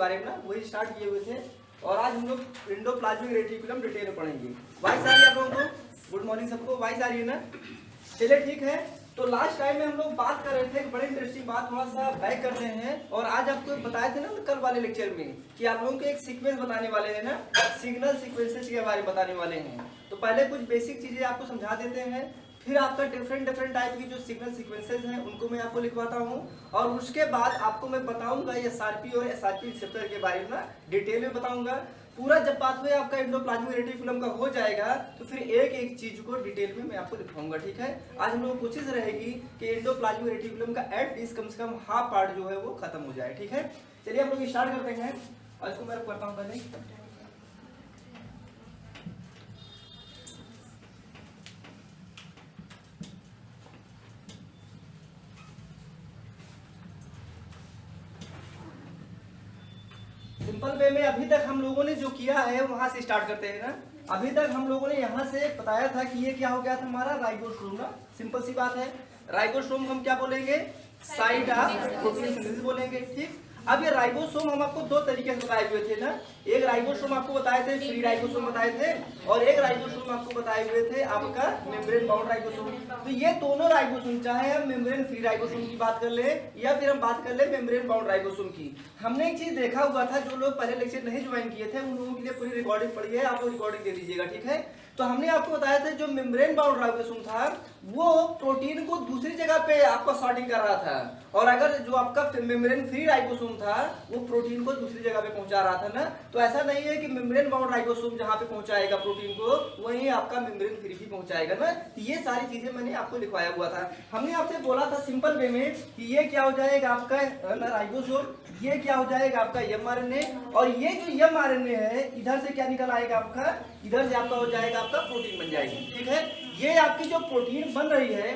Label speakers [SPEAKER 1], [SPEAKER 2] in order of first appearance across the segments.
[SPEAKER 1] बारे में ना वही स्टार्ट किए हुए थे, और आज हम लोग एंडोप्लाज्मिक रेटिकुलम डिटेल में पढ़ेंगे। वॉइस आ रही है आप लोगों को? गुड मॉर्निंग सबको, वॉइस आ रही है ना? चलिए ठीक है। तो लास्ट टाइम में हम लोग बात कर रहे थे, एक बड़ी इंटरेस्टिंग बात, थोड़ा सा बैक करते हैं। और आज आपको बताए थे ना कल वाले लेक्चर में कि आप लोगों को एक सीक्वेंस बताने वाले हैं ना, सिग्नल सीक्वेंसेस के बारे में बताने वाले हैं। तो पहले कुछ बेसिक चीजें आपको समझा देते हैं, फिर आपका डिफरेंट टाइप की जो सिग्नल सीक्वेंसेस हैं उनको मैं आपको लिखवाता हूँ, और उसके बाद आपको मैं बताऊंगा एसआरपी और एसआरपी रिसेप्टर के बारे में ना डिटेल में बताऊंगा। पूरा जब पाथवे आपका एंडोप्लाज्मिक रेटिकुलम का हो जाएगा तो फिर एक एक चीज को डिटेल में मैं आपको दिखाऊंगा, ठीक है। आज हम लोग को कोशिश रहेगी कि एंडोप्लाज्मिक रेटिकुलम का एटलीस्ट कम से कम हाफ पार्ट जो है वो खत्म हो जाए, ठीक है। चलिए हम लोग स्टार्ट करते हैं, और इसको मैं करता हूँ पहले। सिंपल वे में अभी तक हम लोगों ने जो किया है वहां से स्टार्ट करते हैं ना। अभी तक हम लोगों ने यहाँ से बताया था कि ये क्या हो गया था हमारा राइबोसोम ना। सिंपल सी बात है, राइबोसोम हम क्या बोलेंगे? साइट ऑफ प्रोटीन सिंथेसिस बोलेंगे, ठीक। अब ये राइबोसोम हम आपको दो तरीके से बताए हुए थे ना। एक राइबोसोम आपको बताए थे फ्री राइबोसोम बताए थे, और एक राइबोसोम आपको बताए हुए थे आपका मेम्ब्रेन बाउंड राइबोसोम। तो ये दोनों राइबोसोम, चाहे हम मेम्ब्रेन फ्री राइबोसोम की बात कर ले या फिर हम बात कर ले मेम्ब्रेन बाउंड राइबोसोम की, हमने एक चीज देखा हुआ था। जो लोग पहले लेक्चर नहीं ज्वाइन किए थे उन लोगों के लिए पूरी रिकॉर्डिंग पड़ी है, आप लोग रिकॉर्डिंग दे दीजिएगा, ठीक है। तो हमने आपको बताया था जो मेम्ब्रेन बाउंड राइबोसोम था वो प्रोटीन को दूसरी जगह पे आपको सॉर्टिंग कर रहा था, और अगर जो आपका मेम्ब्रेन फ्री राइबोसोम था वो प्रोटीन को दूसरी जगह पे पहुंचा रहा था ना। तो ऐसा नहीं है कि मेम्ब्रेन बाउंड राइबोसोम जहां पे पहुंचाएगा प्रोटीन को वहीं आपका मेम्ब्रेन फ्री भी पहुंचाएगा ना। तो ये सारी चीजें मैंने आपको लिखवाया हुआ था। हमने आपसे बोला था सिंपल वे में कि ये क्या हो जाएगा आपका राइबोसोम, ये क्या हो जाएगा आपका एमआरएनए, और ये जो एमआरएनए है इधर से क्या निकल आएगा आपका, इधर से आपका हो जाएगा आपका प्रोटीन बन जाएगी, ठीक है। ये आपकी जो प्रोटीन बन रही है,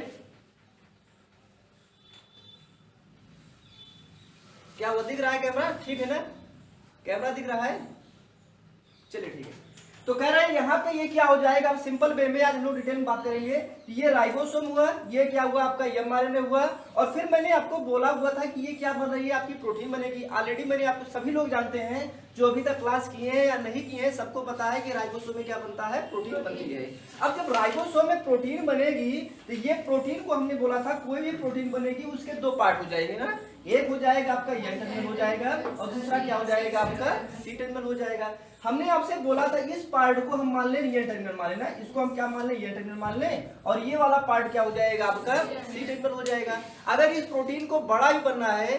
[SPEAKER 1] क्या वो दिख रहा है कैमरा? ठीक है ना, कैमरा दिख रहा है? चलिए ठीक है। तो कह रहे हैं यहाँ पे ये क्या हो जाएगा, अब सिंपल वे में आज हम लोग डिटेल में बात करेंगे। ये राइबोसोम हुआ, ये क्या हुआ आपका एमआरएनए हुआ, और फिर मैंने आपको बोला हुआ था कि ये क्या बन रही है आपकी प्रोटीन बनेगी। ऑलरेडी मैंने आपको सभी लोग जानते हैं जो अभी तक क्लास किए हैं या नहीं किए हैं, सबको पता है कि राइबोसोम में क्या बनता है, प्रोटीन बनती है। अब जब राइबोसोम में प्रोटीन बनेगी तो ये प्रोटीन को हमने बोला था कोई भी प्रोटीन बनेगी उसके दो पार्ट हो जाएंगे ना। एक हो जाएगा आपका एन टर्मिनल हो जाएगा, और दूसरा क्या हो जाएगा आपका सी टर्मिनल हो जाएगा। हमने आपसे बोला था इस पार्ट को हम मान लें एन टर्मिनल मान लेना, इसको हम क्या मान लें, एन टर्मिनल मान लें, और ये वाला पार्ट क्या हो जाएगा आपका सी टर्मिनल हो जाएगा। अगर इस प्रोटीन को बड़ा भी बनना है,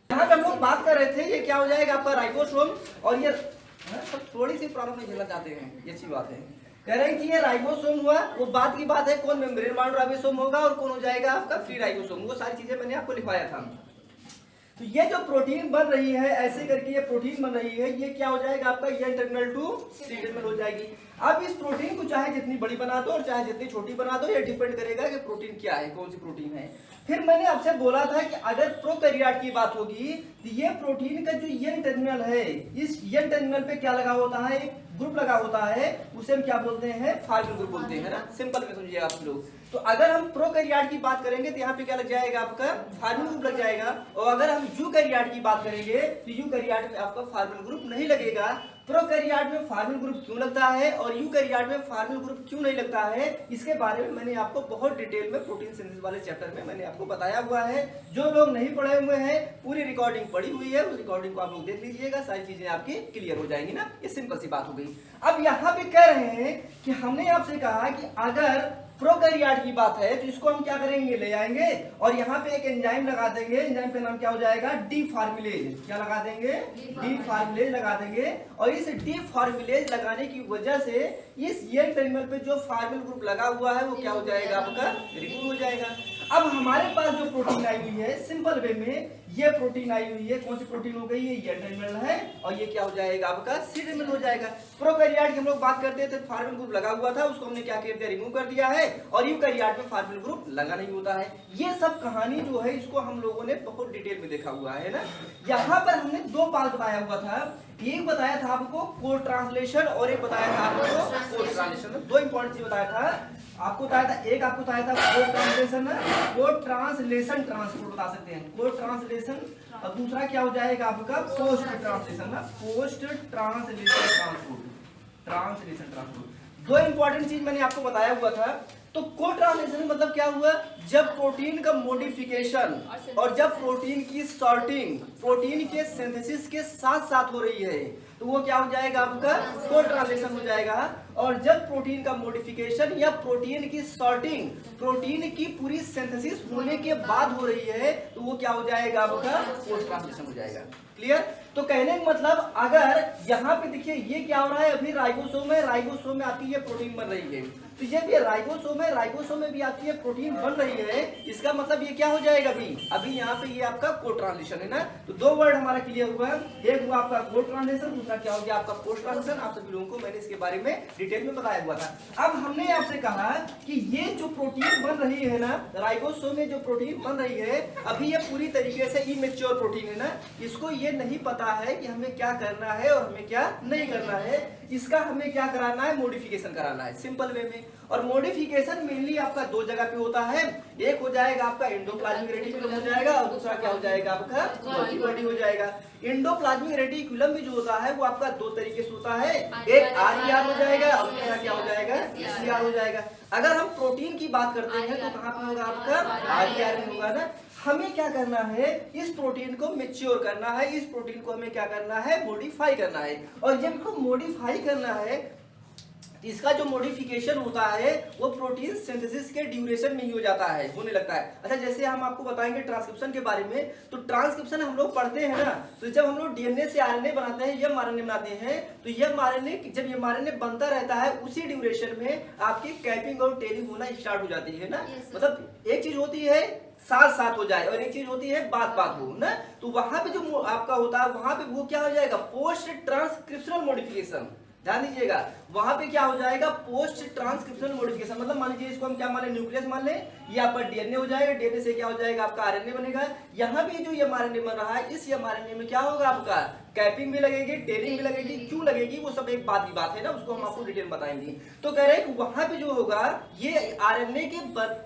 [SPEAKER 1] यहाँ पे हम लोग बात कर रहे थे ये क्या हो जाएगा आपका राइबोसोम, और ये सब थोड़ी सी प्रॉब्लम नहीं झेलना चाहते हैं, ये अच्छी बात है। कह रहे हैं कि ये राइबोसोम हुआ, वो बात की बात है कौन मेम्ब्रेन बाउंड राइबोसोम होगा और कौन हो जाएगा आपका फ्री राइबोसोम, वो सारी चीजें मैंने आपको लिखवाया था। तो ये जो प्रोटीन बन रही है ऐसे करके ये प्रोटीन बन रही है, ये क्या हो जाएगा आपका N terminal to C terminal हो जाएगी। अब इस प्रोटीन को चाहे जितनी बड़ी बना दो और चाहे जितनी छोटी बना दो, ये डिपेंड करेगा कि प्रोटीन क्या है, कौन सी प्रोटीन है। फिर मैंने आपसे बोला था कि अगर प्रोकैरियोट की बात होगी तो ये प्रोटीन का जो एन टर्मिनल है, इस एन टर्मिनल पे क्या लगा होता है, एक ग्रुप लगा होता है, उसे हम क्या बोलते हैं, फॉर्मिल ग्रुप बोलते हैं ना। सिंपल में समझिए आप लोग। तो अगर हम प्रोकैरियोट की बात करेंगे तो यहाँ पे क्या लग जाएगा आपका फॉर्मिल ग्रुप लग जाएगा, और अगर हम यूकैरियोट की बात करेंगे तो यूकैरियोट में आपका फॉर्मिल ग्रुप नहीं लगेगा। प्रोकैरियोट में फॉर्मिल ग्रुप क्यों लगता है और यूकैरियोट में फॉर्मिल ग्रुप क्यों नहीं लगता है, इसके बारे में मैंने आपको बहुत डिटेल में प्रोटीन सिंथेसिस वाले चैप्टर में मैंने आपको बताया हुआ है। जो लोग नहीं पढ़े हुए हैं पूरी रिकॉर्डिंग पड़ी हुई है, उस रिकॉर्डिंग को आप लोग देख लीजिएगा, सारी चीजें आपकी क्लियर हो जाएंगी ना। ये सिंपल सी बात हो गई। अब यहाँ पे कह रहे हैं कि हमने आपसे कहा कि अगर प्रोकैरियोट की बात है तो इसको हम क्या करेंगे, ले आएंगे और यहाँ पे एक एंजाइम लगा देंगे। एंजाइम का नाम क्या हो जाएगा, डी फॉर्मुलेज। क्या लगा देंगे, डी फॉर्मुलेज लगा देंगे, और इस डी फॉर्मुलेज लगाने की वजह से इस एन टर्मिनल पे जो फॉर्मिल ग्रुप लगा हुआ है वो क्या हो जाएगा आपका रिमूव हो जाएगा। अब हमारे पास जो प्रोटीन आई हुई है सिंपल वे में, ये प्रोटीन आई हुई है, कौन सी प्रोटीन हो गई, ये एन टर्मिनल है, और ये क्या हो जाएगा आपका सी टर्मिनल हो जाएगा। प्रोकैरियोट की हम लोग बात करते थे, फॉर्मिल ग्रुप लगा हुआ था, उसको हमने क्या कर दिया, रिमूव कर दिया है, और यूकैरियोट में फॉर्मिल ग्रुप लगा नहीं होता है। ये सब कहानी जो है इसको हम लोगों ने बहुत डिटेल में देखा हुआ है ना। यहाँ पर हमने दो पार्ट बताया हुआ था, एक बताया था आपको कोड ट्रांसलेशन और एक बताया था आपको कोड ट्रांसलेशन। दो इंपॉर्टेंट चीज बताया था आपको, बताया था एक आपको बताया था code translation, code translation transport बता सकते हैं, कोड ट्रांसलेशन, और दूसरा क्या हो जाएगा आपका पोस्ट ट्रांसलेशन ना, post translation transport, translation transport. दो इंपॉर्टेंट चीज मैंने आपको बताया हुआ था। तो कोड ट्रांसलेशन मतलब क्या हुआ, जब प्रोटीन का मॉडिफिकेशन और जब प्रोटीन की सॉर्टिंग प्रोटीन के सिंथेसिस के साथ साथ हो रही है तो वो क्या हो जाएगा आपका कोड ट्रांसलेशन हो जाएगा। और जब प्रोटीन का मॉडिफिकेशन या प्रोटीन की सॉर्टिंग प्रोटीन की पूरी सिंथेसिस होने के बाद हो रही है तो वो क्या हो जाएगा आपका कोड ट्रांसलेशन हो जाएगा। क्लियर? तो कहने का मतलब अगर यहाँ पे देखिए ये क्या हो रहा है, अभी राइबोसोम है, राइबोसोम में आपकी ये प्रोटीन बन रही है, तो ये भी राइबोसोम है, राइबोसोम में भी आपकी ये प्रोटीन बन रही है, इसका मतलब ये क्या हो जाएगा अभी यहाँ पे ये आपका कोड ट्रांसलेशन है ना। तो दो वर्ड हमारा क्लियर हुआ, एक हुआ आपका कोड ट्रांसलेशन, दूसरा क्या हो गया आपका पोस्ट ट्रांसलेशन। आप सभी लोगों को मैंने इसके बारे में डिटेल में बताया हुआ था। अब हमने आपसे कहा कि ये जो प्रोटीन बन रही है ना, राइबोसोम में जो प्रोटीन बन रही है अभी ये पूरी तरीके से इमेच्योर प्रोटीन है ना, इसको ये नहीं पता है कि हमें क्या करना है और हमें क्या नहीं करना है, इसका हमें क्या कराना है मॉडिफिकेशन कराना है सिंपल वे में। और मॉडिफिकेशन मेनली आपका दो जगह पे होता है, एक हो जाएगा आपका एंडोप्लाज्मिक रेटिकुलम हो जाएगा और दूसरा क्या हो जाएगा आपका गोल्गी बॉडी हो जाएगा। एंडोप्लाज्मिक रेटिकुलम भी जो होता है वो आपका दो तरीके से होता है, एक आरईआर हो जाएगा और दूसरा क्या हो जाएगा एससीआर हो जाएगा। अगर हम प्रोटीन की बात करते हैं तो कहाँ पे होगा आपका आरईआर में होगा ना। हमें क्या करना है, इस प्रोटीन को मैच्योर करना है, इस प्रोटीन को हमें क्या करना है मॉडिफाई करना है। और जब इसको मॉडिफाई करना है इसका जो मॉडिफिकेशन होता है वो प्रोटीन सिंथेसिस के ड्यूरेशन में ही हो जाता है, होने लगता है। अच्छा जैसे हम आपको बताएंगे ट्रांसक्रिप्शन के बारे में, तो ट्रांसक्रिप्शन हम लोग पढ़ते हैं ना, तो जब हम लोग डीएनए से आरएनए बनाते हैं, एमआरएनए बनाते हैं, तो एमआरएनए जब एमआरएनए बनता रहता है उसी ड्यूरेशन में आपकी कैपिंग और टेलिंग होना स्टार्ट हो जाती है ना। मतलब एक चीज होती है साथ साथ हो जाए और एक चीज होती है बात बात हो ना, तो वहां पे जो आपका होता है वहां पे वो क्या हो जाएगा पोस्ट ट्रांसक्रिप्शनल मॉडिफिकेशन। ध्यान दीजिएगा वहां पे क्या हो जाएगा पोस्ट ट्रांसक्रिप्शनल मॉडिफिकेशन। मतलब मान लीजिए इसको हम क्या मान लें न्यूक्लियस मान लें, ये आपका डीएनए हो जाएगा, डीएनए से क्या हो जाएगा आपका आरएनए बनेगा। यहाँ पे जो एमआरएनए बन रहा है इस एमआरएनए में क्या होगा आपका कैपिंग भी लगेगी, टेलिंग भी लगेगी, क्यों लगेगी वो सब एक बात की बात है ना, उसको हम आपको डिटेल बताएंगे। तो कह रहे हैं कि वहां पे जो होगा ये आरएनए के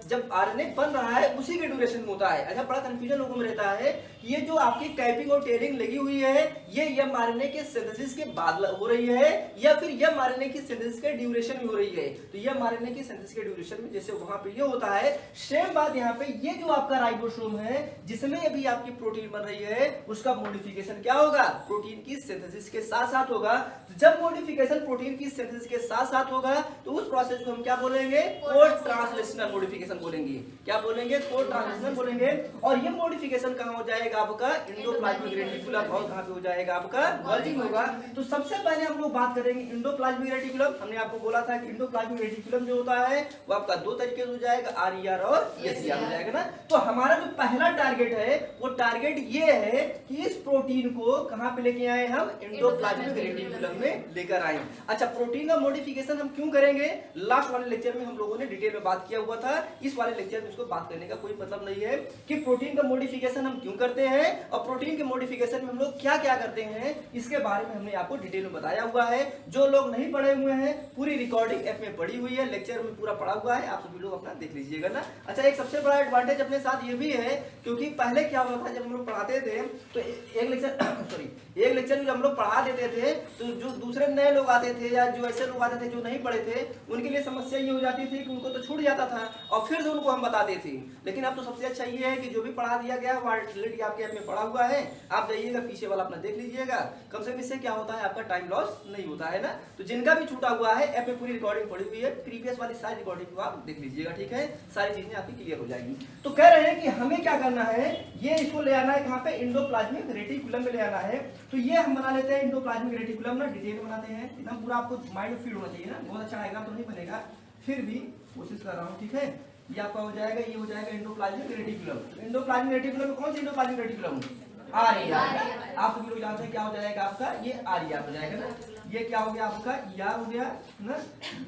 [SPEAKER 1] जब आरएनए बन रहा है उसी के ड्यूरेशन में होता है। अच्छा बड़ा कंफ्यूजन लोगों में रहता है ये जो आपकी कैपिंग और टेलिंग लगी हुई है ये एमआरएनए के सिंथेसिस के बाद हो रही है या फिर एमआरएनए की सिंथेसिस के ड्यूरेशन में हो रही है। तो एमआरएनए की सिंथेसिस के ड्यूरेशन में जैसे वहां पे ये होता है, सेम बात यहाँ पे ये जो आपका राइबोसोम है जिसमें अभी आपकी प्रोटीन बन रही है उसका मॉडिफिकेशन क्या होगा प्रोटीन की सिंथेसिस के साथ साथ होगा। जब मॉडिफिकेशन प्रोटीन की सिंथेसिस के साथ साथ होगा तो उस प्रोसेस को हम क्या बोलेंगे कोड ट्रांसलेशनल मॉडिफिकेशन बोलेंगे। क्या बोलेंगे कोड ट्रांसलेशनल बोलेंगे। और ये मॉडिफिकेशन कहां हो जाएगा आपका एंडोप्लाज्मिक रेटिकुलम और कहां पे हो जाएगा आपका गोल्गी होगा। तो सबसे पहले हम लोग बात करेंगे एंडोप्लाज्मिक रेटिकुलम। हमने आपको बोला था कि एंडोप्लाज्मिक रेटिकुलम जो होता है वो आपका दो तरीके से हो जाएगा आरईआर और एसईआर हो जाएगा ना। तो हमारा जो पहला टारगेट है वो टारगेट ये है कि इस प्रोटीन को कहां पे लेके आए हम एंडोप्लाज्मिक रेटिकुलम में लेकर आए। अच्छा प्रोटीन का मॉडिफिकेशन हम क्यों करेंगे, लास्ट वाले लेक्चर में हम लोगों ने डिटेल में बात किया हुआ था, इस वाले लेक्चर में इसको बात करने का कोई मतलब नहीं है कि प्रोटीन का मॉडिफिकेशन हम क्यों करते हैं और प्रोटीन के मॉडिफिकेशन में हम लोग क्या क्या करते हैं इसके बारे में हमने आपको डिटेल में बताया हुआ है। जो लोग नहीं पढ़े हुए हैं पूरी रिकॉर्डिंग ऐप में पड़ी हुई है, लेक्चर में पूरा पढ़ा हुआ है, आप सभी लोग अपना देख लीजिएगा ना। अच्छा एक सबसे बड़ा एडवांटेज अपने साथ ये भी है क्योंकि पहले क्या होता था जब हम लोग पढ़ाते थे तो एक लेक्चर जब हम लोग पढ़ा देते थे तो जो दूसरे नए लोग आते थे या जो ऐसे लोग आते थे जो नहीं पढ़े थे उनके लिए समस्या ये हो जाती थी कि उनको तो छूट जाता था और फिर उनको हम बताते थे। लेकिन अब तो सबसे अच्छा ये है कि जो भी पढ़ा दिया गया वो ऑलरेडी आपके ऐप में पढ़ा हुआ है, आप जाइएगा पीछे वाला अपना देख लीजिएगा। कम से कम इससे क्या होता है आपका टाइम लॉस नहीं होता है ना। तो जिनका भी छूटा हुआ है ऐप में पूरी रिकॉर्डिंग पड़ी हुई है, प्रीवियस वाली सारी रिकॉर्डिंग को आप देख लीजिएगा, ठीक है, सारी चीजें आपकी क्लियर हो जाएगी। तो कह रहे हैं कि हमें क्या करना है, ये इसको ले आना है कहाँ पे एंडोप्लाज्मिक रेटिकुलम में ले आना है। तो ये हम बना लेते हैं एंडोप्लाज्मिक रेटिकुलम ना, डिटेल बनाते हैं एकदम पूरा, आपको माइंड फील होना चाहिए ना, बहुत अच्छा डायग्राम तो नहीं बनेगा फिर भी कोशिश कर रहा हूँ, ठीक है। ये आपका हो जाएगा, ये हो जाएगा एंडोप्लाज्मिक रेटिकुलम। एंडोप्लाज्मिक रेटिकुलम में कौन सी एंडोप्लाज्मिक रेटिकुलम आरईआर, आप सभी लोग जानते हैं क्या हो जाएगा आपका ये आरईआर हो जाएगा ना। ये क्या हो गया आपका ईआर हो गया ना,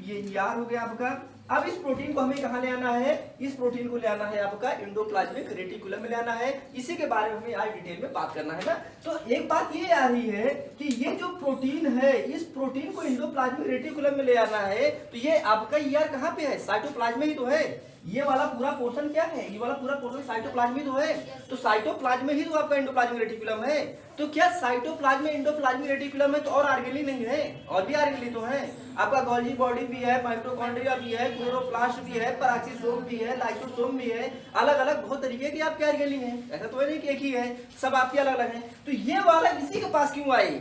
[SPEAKER 1] ये ईआर हो गया आपका, अब इस प्रोटीन को हमें कहाँ ले आना है, इस प्रोटीन को ले आना है आपका एंडोप्लाज्मिक रेटिकुलम में ले आना है। इसी के बारे में हमें आज डिटेल में बात करना है ना। तो एक बात ये आ रही है कि ये जो प्रोटीन है, इस प्रोटीन को एंडोप्लाज्मिक रेटिकुलम में ले आना है, तो ये आपका यार कहाँ पे है, साइटोप्लाज्म में ही तो है। ये वाला पूरा पोर्शन क्या है, ये वाला पूरा पोर्शन साइटोप्लाज्म ही तो है। तो साइटोप्लाज्म में ही तो आपका एंडोप्लाज्मिक रेटिकुलम है। तो क्या साइटोप्लाज्म में एंडोप्लाज्मिक रेटिकुलम है तो और आर्गेली नहीं है, और भी आर्गेली तो है। आपका गोल्गी बॉडी भी है, माइटोकॉन्ड्रिया भी है, क्लोरोप्लास्ट भी है, पेराक्सीसोम भी है, लाइसोसोम भी है। अलग अलग बहुत तरीके की आपके आर्गेली हैं, ऐसा तो है नहीं कि एक ही है, सब आपके अलग अलग हैं। तो ये वाला इसी के पास क्यों आई,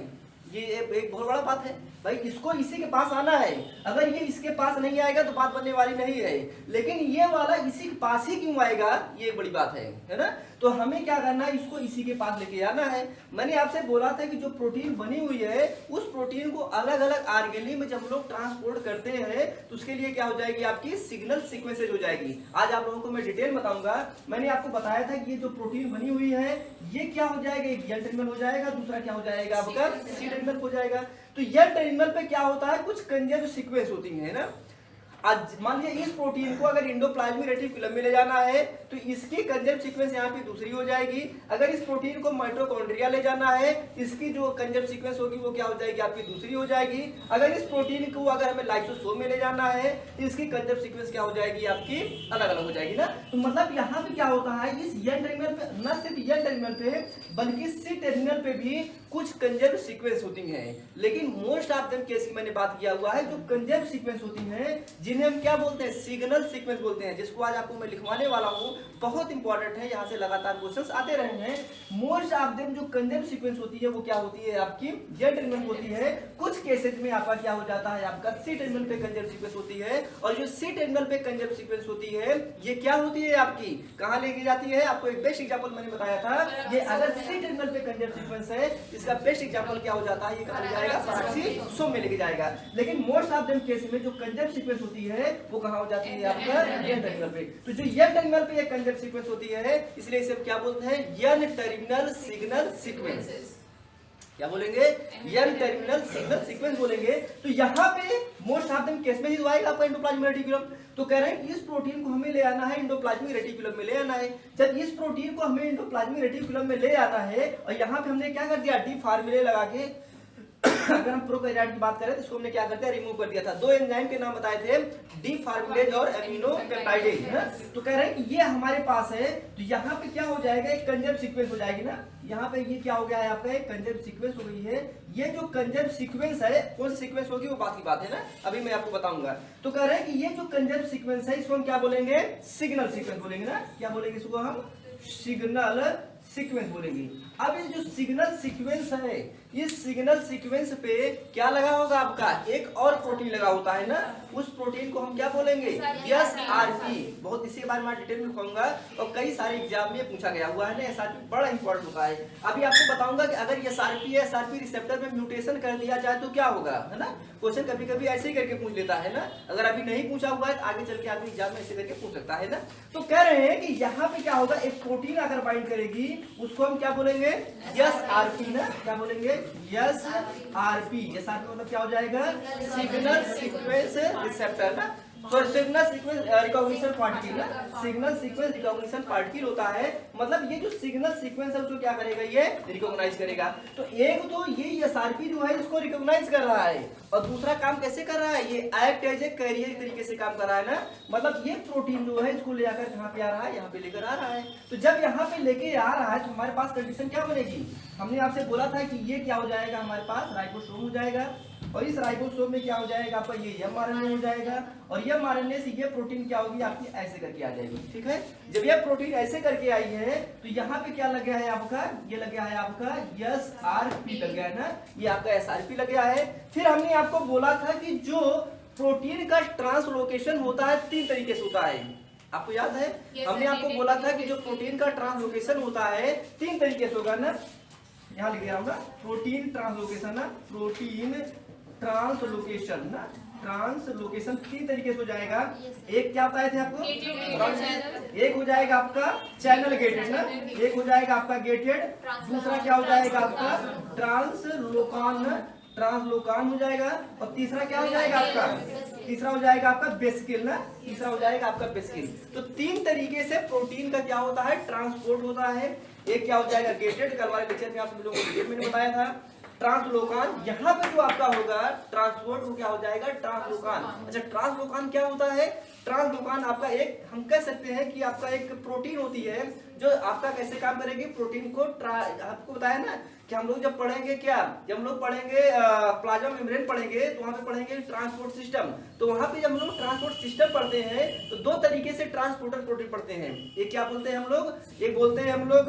[SPEAKER 1] ये एक बहुत बड़ा बात है भाई। इसको इसी के पास आना है, अगर ये इसके पास नहीं आएगा तो बात बनने वाली नहीं है। लेकिन ये वाला इसी के पास ही क्यों आएगा, ये बड़ी बात है ना। तो हमें क्या करना है, इसको इसी के पास लेके आना है। मैंने आपसे बोला था कि जो प्रोटीन बनी हुई है, उस प्रोटीन को अलग अलग आर्गेली में जब हम लोग ट्रांसपोर्ट करते हैं तो उसके लिए क्या हो जाएगी, आपकी सिग्नल सीक्वेंसेज हो जाएगी। आज आप लोगों को मैं डिटेल बताऊंगा। मैंने आपको बताया था कि ये जो प्रोटीन बनी हुई है, ये क्या हो जाएगा, एक एन टर्मिनल हो जाएगा, दूसरा क्या हो जाएगा आपका सी टर्मिनल हो जाएगा। तो एन टर्मिनल पे क्या होता है, कुछ कंजर्व सीक्वेंस होती है ना। आज मान लीजिए इस प्रोटीन को अगर एंडोप्लाज्मिक रेटिकुलम में ले जाना है तो इसकी कंजर्व सीक्वेंस यहाँ पे दूसरी हो जाएगी। अगर इस प्रोटीन को माइटोकॉन्ड्रिया ले जाना है, इसकी जो कंजर्व सीक्वेंस होगी वो क्या हो जाएगी, आपकी दूसरी हो जाएगी। अगर इस प्रोटीन को अगर हमें लाइसोसोम में ले जाना है तो इसकी कंजर्व सीक्वेंस क्या हो जाएगी, आपकी अलग अलग हो जाएगी ना। तो मतलब यहाँ पे क्या होता है, इस एन टर्मिनल पे, न सिर्फ एन टर्मिनल पे बल्कि सी टर्मिनल पे भी कुछ कंजर्व सीक्वेंस होती हैं। लेकिन मोस्ट ऑफ देम केस की मैंने बात किया हुआ है, जो कंजर्व सीक्वेंस होती हैं जिन्हें हम क्या बोलते हैं, सिग्नल सीक्वेंस बोलते हैं, जिसको आज आपको मैं लिखवाने वाला हूँ। बहुत इंपॉर्टेंट है, यहाँ से लगातार क्वेश्चंस आते रहे हैं। मोस्ट ऑफ देम जो कंजर्व सीक्वेंस होती है वो क्या होती है, आपकी एन टर्मिनल होती है। कुछ केसेस में आपका क्या हो जाता है, आपका सी टर्मिनल पे कंजर्व सीक्वेंस होती है। और जो सी टर्मिनल पे कंजर्व सीक्वेंस होती है, ये क्या होती है, आपकी कहाँ लेके जाती है। आपको एक बेस्ट एग्जांपल मैंने बताया था, ये अगर सी टर्मिनल पे कंजर्व सीक्वेंस है, इसका बेस्ट एग्जांपल क्या हो जाता है, ये कहाँ ले जाएगा, पेराक्सीसोम में लेके जाएगा। लेकिन मोस्ट ऑफ देम केस में जो कंजर्व सीक्वेंस होती है वो कहाँ हो जाती है, आपका एन टर्मिनल पे। तो जो एन टर्मिनल पे एक कंजर्व सीक्वेंस होती है, इसलिए इसे क्या बोलते हैं, एन टर्मिनल सिग्नल सीक्वेंस। क्या बोलेंगे, एन टर्मिनल सिग्नल सीक्वेंस बोलेंगे। तो यहाँ पे मोस्ट ऑफ देम केस में ही आएगा आपका एंडोप्लाज्मिक रेटिकुलम। तो कह रहे हैं इस प्रोटीन को हमें ले आना है, एंडोप्लाज्मिक रेटिकुलम में ले आना है। जब इस प्रोटीन को हमें एंडोप्लाज्मिक रेटिकुलम में ले आना है और यहाँ पे हमने क्या कर दिया, डी फार्मूले लगा के अगर हम प्रोकैरियोट की बात करें तो इसको हमने क्या कर दिया, रिमूव कर दिया था। दो एंजाइम के नाम बताए थे, डी फार्मुलेज और एमिनो पेप्टाइडेज है। तो कह रहे हैं कि ये हमारे पास है। तो यहाँ पे क्या हो जाएगा, एक कंजर्व सीक्वेंस हो जाएगी ना। यहाँ पे ये क्या हो गया है, आपका एक कंजर्व सीक्वेंस हो गई है। ये जो कंजर्व सीक्वेंस है, कौन सी सीक्वेंस होगी वो बात की बात है ना, अभी मैं आपको बताऊंगा। तो कह रहे हैं कि ये जो कंजर्व सीक्वेंस है, इसको हम क्या बोलेंगे, सिग्नल सीक्वेंस बोलेंगे ना। क्या बोलेंगे इसको हम, सिग्नल सीक्वेंस बोलेंगे। अब ये जो सिग्नल सीक्वेंस है, इस सिग्नल सीक्वेंस पे क्या लगा होगा, आपका एक और प्रोटीन लगा होता है ना। उस प्रोटीन को हम क्या बोलेंगे, एसआरपी। बहुत इसी के बारे में डिटेल में कहूंगा और कई सारे एग्जाम में पूछा गया हुआ है ना। एसआरपी बड़ा इंपॉर्टेंट होता है। अभी आपको बताऊंगा कि अगर एसआरपी रिसेप्टर में म्यूटेशन कर दिया जाए तो क्या होगा, है ना। क्वेश्चन कभी कभी ऐसे ही करके पूछ लेता है ना। अगर अभी नहीं पूछा हुआ है तो आगे चल के आपके एग्जाम में ऐसे करके पूछ सकता है ना। तो कह रहे हैं कि यहाँ पे क्या होगा, एक प्रोटीन अगर बाइंड करेगी उसको हम क्या बोलेंगे, एसआरपी ना। क्या बोलेंगे, एसआरपी। एसआरपी मतलब क्या हो जाएगा, सिग्नल सीक्वेंस रिसेप्टर ना। सिग्नल सीक्वेंस रिकॉग्निशन पार्टिकल ना, सिग्नल सीक्वेंस रिकॉग्निशन पार्टिकल होता है। मतलब ये जो सिग्नल सीक्वेंस है उसको क्या करेगा, ये रिकॉग्नाइज करेगा। तो एक तो ये एसआरपी जो है इसको रिकॉग्नाइज कर रहा है और दूसरा काम कैसे कर रहा है, ये एक्ट एज ए कैरियर तरीके से काम कर रहा है ना। मतलब ये प्रोटीन जो है इसको ले आकर कहाँ पे आ रहा है, यहाँ पे लेकर आ रहा है। तो जब यहाँ पे लेके आ रहा है तो हमारे पास कंडीशन क्या बनेगी, हमने आपसे बोला था कि ये क्या हो जाएगा, हमारे पास राइबोसोम हो जाएगा। और इस राइबोसोम में क्या हो जाएगा, आपका ये एमआरएनए हो जाएगा। और एमआरएनए से ये प्रोटीन क्या होगी, आपकी ऐसे करके आ जाएगी। ठीक है, जब ये प्रोटीन ऐसे करके आई है तो यहाँ पे क्या लग गया है आपका, ये लग गया है आपका एसआरपी लग गया है ना। ये आपका एसआरपी लग गया है। फिर हमने आपको बोला था कि जो प्रोटीन का ट्रांसलोकेशन होता है 3 तरीके से होता है। आपको याद है, हमने आपको बोला था कि जो प्रोटीन का ट्रांसलोकेशन होता है 3 तरीके से होगा ना। यहाँ लिख दिया होगा प्रोटीन ट्रांसलोकेशन ना, प्रोटीन ट्रांसलोकेशन ना, ट्रांसलोकेशन 3 तरीके से हो जाएगा। एक क्या बताए थे आपको, एक हो जाएगा आपका चैनल गेटेड ना, एक हो जाएगा आपका गेटेड, दूसरा क्या हो जाएगा आपका ट्रांसलोकान ट्रांसलोकान हो जाएगा, और तीसरा क्या हो जाएगा आपका, तीसरा हो जाएगा आपका बेसिकल ना, तीसरा हो जाएगा आपका बेसिकल। तो तीन तरीके से प्रोटीन का क्या होता है, ट्रांसपोर्ट होता है। एक क्या हो जाएगा गेटेड, कल वाले लेक्चर में आप सभी लोगों को डिटेल मैंने बताया था। ट्रांसलोकान, यहाँ पे जो आपका होगा ट्रांसपोर्ट वो क्या हो जाएगा, ट्रांसलोकान। अच्छा ट्रांसलोकान क्या होता है, ट्रांसलोकान आपका एक, हम कह सकते हैं कि आपका एक प्रोटीन होती है जो आपका कैसे काम करेगी, प्रोटीन को आपको बताया ना कि हम लोग जब पढ़ेंगे क्या, जब हम लोग पढ़ेंगे प्लाज्मा मेम्ब्रेन पढ़ेंगे तो वहां पे पढ़ेंगे ट्रांसपोर्ट सिस्टम। तो वहां पे जब हम लोग ट्रांसपोर्ट सिस्टम पढ़ते हैं तो दो तरीके से ट्रांसपोर्टर प्रोटीन पढ़ते हैं। एक क्या बोलते हैं हम लोग, एक बोलते हैं हम लोग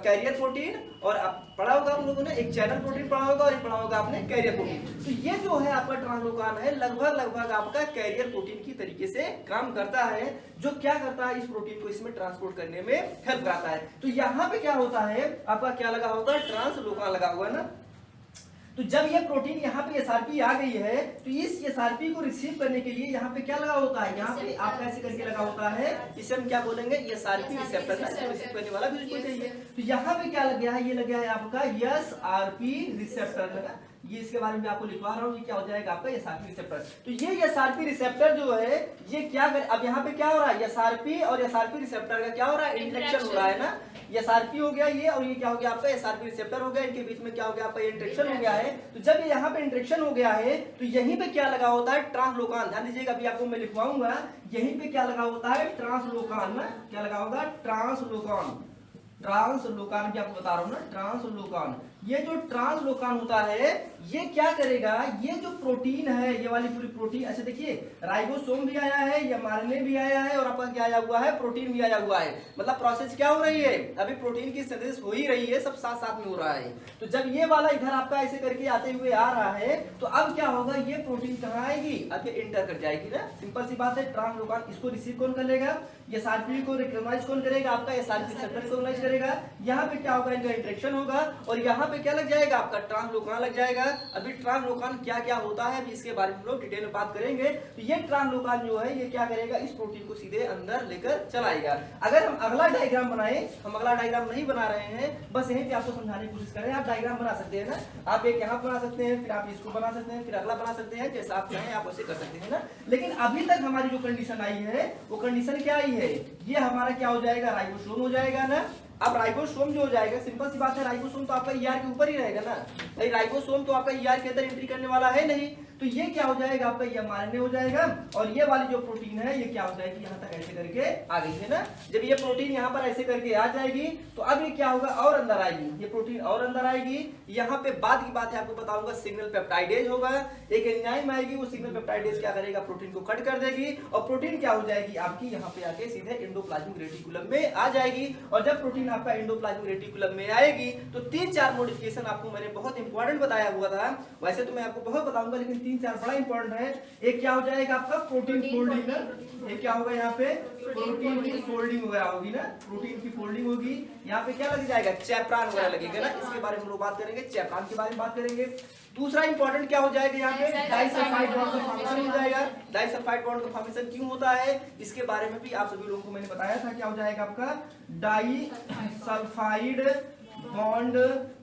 [SPEAKER 1] कैरियर प्रोटीन, और पढ़ा होगा हम लोगों ने एक चैनल प्रोटीन पढ़ा होगा, और एक पढ़ा होगा आपने कैरियर प्रोटीन। तो ये जो है आपका ट्रांसलोकान है लगभग आपका कैरियर प्रोटीन की तरीके से काम करता है, जो क्या करता है, इस प्रोटीन को इसमें ट्रांसपोर्ट करने में हेल्प करता है। तो यहाँ पे क्या होता है आपका, क्या लगा होगा, ट्रांसलोकान लगा हुआ ना। तो जब ये प्रोटीन यहाँ पे एसआरपी आ गई है तो इस एसआरपी को रिसीव करने के लिए यहाँ पे क्या लगा होता है, यहाँ पे आपका ऐसे करके लगा होता है, इसे हम क्या बोलेंगे, एसआरपी रिसेप्टर ना, रिसीव करने वाला भी उसको चाहिए। तो यहाँ पे क्या लग गया है, ये लग गया है आपका एसआरपी रिसेप्टर लगा। ये इसके बारे में आपको लिखवा रहा हूँ, ये क्या हो जाएगा आपका एसआरपी रिसेप्टर। तो ये एसआरपी रिसेप्टर जो है ये क्या कर, अब यहाँ पे क्या हो रहा है, एसआरपी और एसआरपी रिसेप्टर का क्या हो रहा है, इंटरेक्शन हो रहा है ना। एसआरपी हो गया ये, और ये क्या हो गया आपका एसआरपी रिसेप्टर हो गया, इनके बीच में क्या हो गया आपका इंटरेक्शन हो गया है। तो जब ये यहाँ पे इंटरेक्शन हो गया है तो यहीं पे क्या लगा होता है, ट्रांसलोकान। ध्यान दीजिएगा, अभी आपको मैं लिखवाऊंगा, यहीं पे क्या लगा होता है, ट्रांसलोकान ना, क्या लगा होगा, ट्रांसलोकान। ट्रांसलोकान भी आपको बता रहा हूँ ना, ट्रांसलोकान। ये जो ट्रांसलोकान होता है ये क्या करेगा, ये जो प्रोटीन है, ये वाली पूरी प्रोटीन, अच्छा देखिए राइबोसोम भी आया है, ये आरएनए भी आया है, और आपका क्या आया हुआ है, प्रोटीन भी आया हुआ है। मतलब प्रोसेस क्या हो रही है, अभी प्रोटीन की सिंथेसिस हो ही रही है, सब साथ साथ में हो रहा है। तो जब ये वाला इधर आपका ऐसे करके आते हुए आ रहा है तो अब क्या होगा, ये प्रोटीन कहाँ आएगी, अब ये इंटर कर जाएगी ना, सिंपल सी बात है। ट्रांसलोकान इसको रिसीव कौन कर लेगा, एसआरपी को रिकॉग्नाइज कौन करेगा, आपका एसआरपी रिसेप्टर रिकॉग्नाइज करेगा। यहाँ पे क्या होगा, इनका इंटरेक्शन होगा, और यहाँ पे क्या लग जाएगा आपका, ट्रांसलोकान लग जाएगा। अभी ट्रांसलोकान क्या क्या होता है अभी इसके बारे में लोग डिटेल में बात करेंगे। तो ये ट्रांसलोकान जो है ये क्या करेगा, इस प्रोटीन को सीधे अंदर लेकर चलाएगा। अगर हम अगला डायग्राम बनाए, हम अगला डायग्राम नहीं बना रहे हैं, बस यहीं पे आपको समझाने की कोशिश करें। आप डायग्राम बना सकते हैं ना, आप एक यहाँ बना सकते हैं, फिर आप इसको बना सकते हैं, फिर अगला बना सकते हैं, जैसा आप चाहें आप उसे कर सकते हैं ना। लेकिन अभी तक हमारी जो कंडीशन आई है वो कंडीशन क्या आई है, ये हमारा क्या हो जाएगा, राइबोसोम हो जाएगा ना। अब राइबोसोम जो हो जाएगा, सिंपल सी बात है, राइबोसोम तो आपका ईआर के ऊपर ही रहेगा ना, भाई राइबोसोम तो आपका ईआर के अंदर एंट्री करने वाला है नहीं। तो ये क्या हो जाएगा आपका, ये आरएनए हो जाएगा, और ये वाली जो प्रोटीन है ये क्या हो जाएगी, यहाँ तक ऐसे करके आ गई है ना। जब ये प्रोटीन यहाँ पर ऐसे करके आ जाएगी तो अब ये क्या होगा, और अंदर आएगी, ये प्रोटीन और अंदर आएगी। यहाँ पे बाद की बात है, आपको बताऊंगा, सिग्नल पेप्टाइडेज होगा, एक एंजाइम आएगी, वो सिग्नल पेप्टाइडेज क्या करेगा, प्रोटीन को कट कर देगी, और प्रोटीन क्या हो जाएगी आपकी यहाँ पे आके सीधे एंडोप्लाज्मिक रेटिकुलम में आ जाएगी। और जब प्रोटीन आपका एंडोप्लाज्मिक रेटिकुलम में आएगी तो 3-4 मॉडिफिकेशन आपको मैंने बहुत इंपॉर्टेंट बताया हुआ था, वैसे तो मैं आपको बहुत बताऊंगा लेकिन 3-4 बड़ा इंपॉर्टेंट है। एक क्या हो जाएगा आपका, प्रोटीन फोल्डिंग ना, एक क्या होगा यहाँ पे, प्रोटीन की फोल्डिंग वगैरह होगी ना, प्रोटीन की फोल्डिंग होगी। यहाँ पे क्या लग जाएगा, चैप्रान वगैरह लगेगा ना, इसके बारे में हम लोग बात करेंगे, चैप्रान के बारे में बात करेंगे। दूसरा इंपॉर्टेंट क्या हो जाएगा, यहाँ पे डाइसल्फाइड बॉन्ड का फॉर्मेशन हो जाएगा। डाइसल्फाइड बॉन्ड का फॉर्मेशन क्यों होता है इसके बारे में भी आप सभी लोगों को मैंने बताया था, क्या हो जाएगा आपका, डाइसल्फाइड बॉन्ड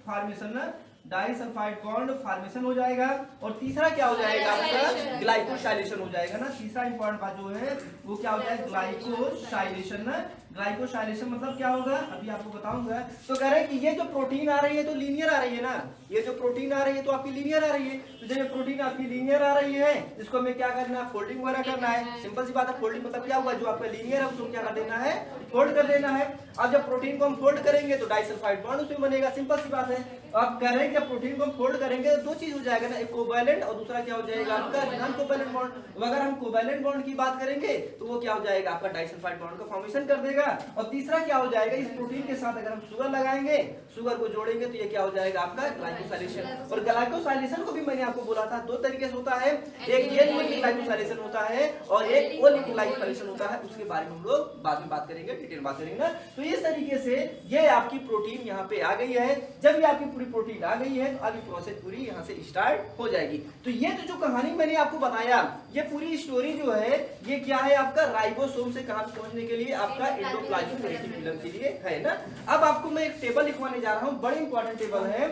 [SPEAKER 1] फॉर्मेशन ना, डाइसल्फाइड बॉन्ड फॉर्मेशन हो जाएगा। और तीसरा क्या हो जाएगा आपका, ग्लाइकोसाइलेशन हो जाएगा ना। तीसरा इंपॉर्टेंट बात जो है वो क्या हो जाएगा, ग्लाइकोसाइलेशन ना। ग्लाइकोसाइलेशन मतलब क्या होगा अभी आपको बताऊंगा। तो कह रहे हैं कि ये जो प्रोटीन आ रही है तो लीनियर आ रही है ना, ये जो प्रोटीन आ रही है तो आपकी लीनियर आ रही है। तो जब ये प्रोटीन आपकी लीनियर आ रही है इसको हमें क्या करना है, फोल्डिंग वगैरह करना है। सिंपल सी बात है, फोल्डिंग मतलब क्या हुआ, जो आपका लीनियर है उसको क्या कर देना है, फोल्ड कर देना है। अब जब प्रोटीन को हम फोल्ड करेंगे तो डाइसल्फाइड बॉन्ड उसमें बनेगा, सिंपल सी बात है। आप कह रहे हैं कि जब प्रोटीन को हम फोल्ड करेंगे तो दो चीज हो जाएगा ना, एक कोवैलेंट और दूसरा क्या हो जाएगा आपका नॉन कोवैलेंट बॉन्ड। अगर हम कोवैलेंट बॉन्ड की बात करेंगे तो वो क्या हो जाएगा आपका डाइसल्फाइड बॉन्ड का फॉर्मेशन कर देगा। और तीसरा क्या हो जाएगा, इस प्रोटीन के साथ अगर हम शुगर लगाएंगे, शुगर को जोड़ेंगे तो ये क्या हो जाएगा आपका ग्लाइकोसाइलेशन। और ग्लाइकोसाइलेशन को भी मैंने आपको बोला था दो तरीके से होता है, एक ये ग्लाइकोसाइलेशन होता है और एक ओल ग्लाइकोसाइलेशन होता है। उसके बारे में हम लोग बाद में बात करेंगे, डिटेल बात करेंगे ना। तो इस तरीके से ये आपकी प्रोटीन यहाँ पे आ गई है। जब ये आपकी पूरी प्रोटीन आ गई है तो अभी प्रोसेस पूरी यहाँ से स्टार्ट हो जाएगी। तो ये जो कहानी मैंने आपको बताया, ये पूरी स्टोरी जो है ये क्या है आपका राइबोसोम से कहां पहुंचने के लिए आपका एंडोप्लाज्मिक रेटिकुलम के लिए है ना। अब आपको मैं एक टेबल लिखवाने जा रहा हूं, बड़ी इंपॉर्टेंट टेबल है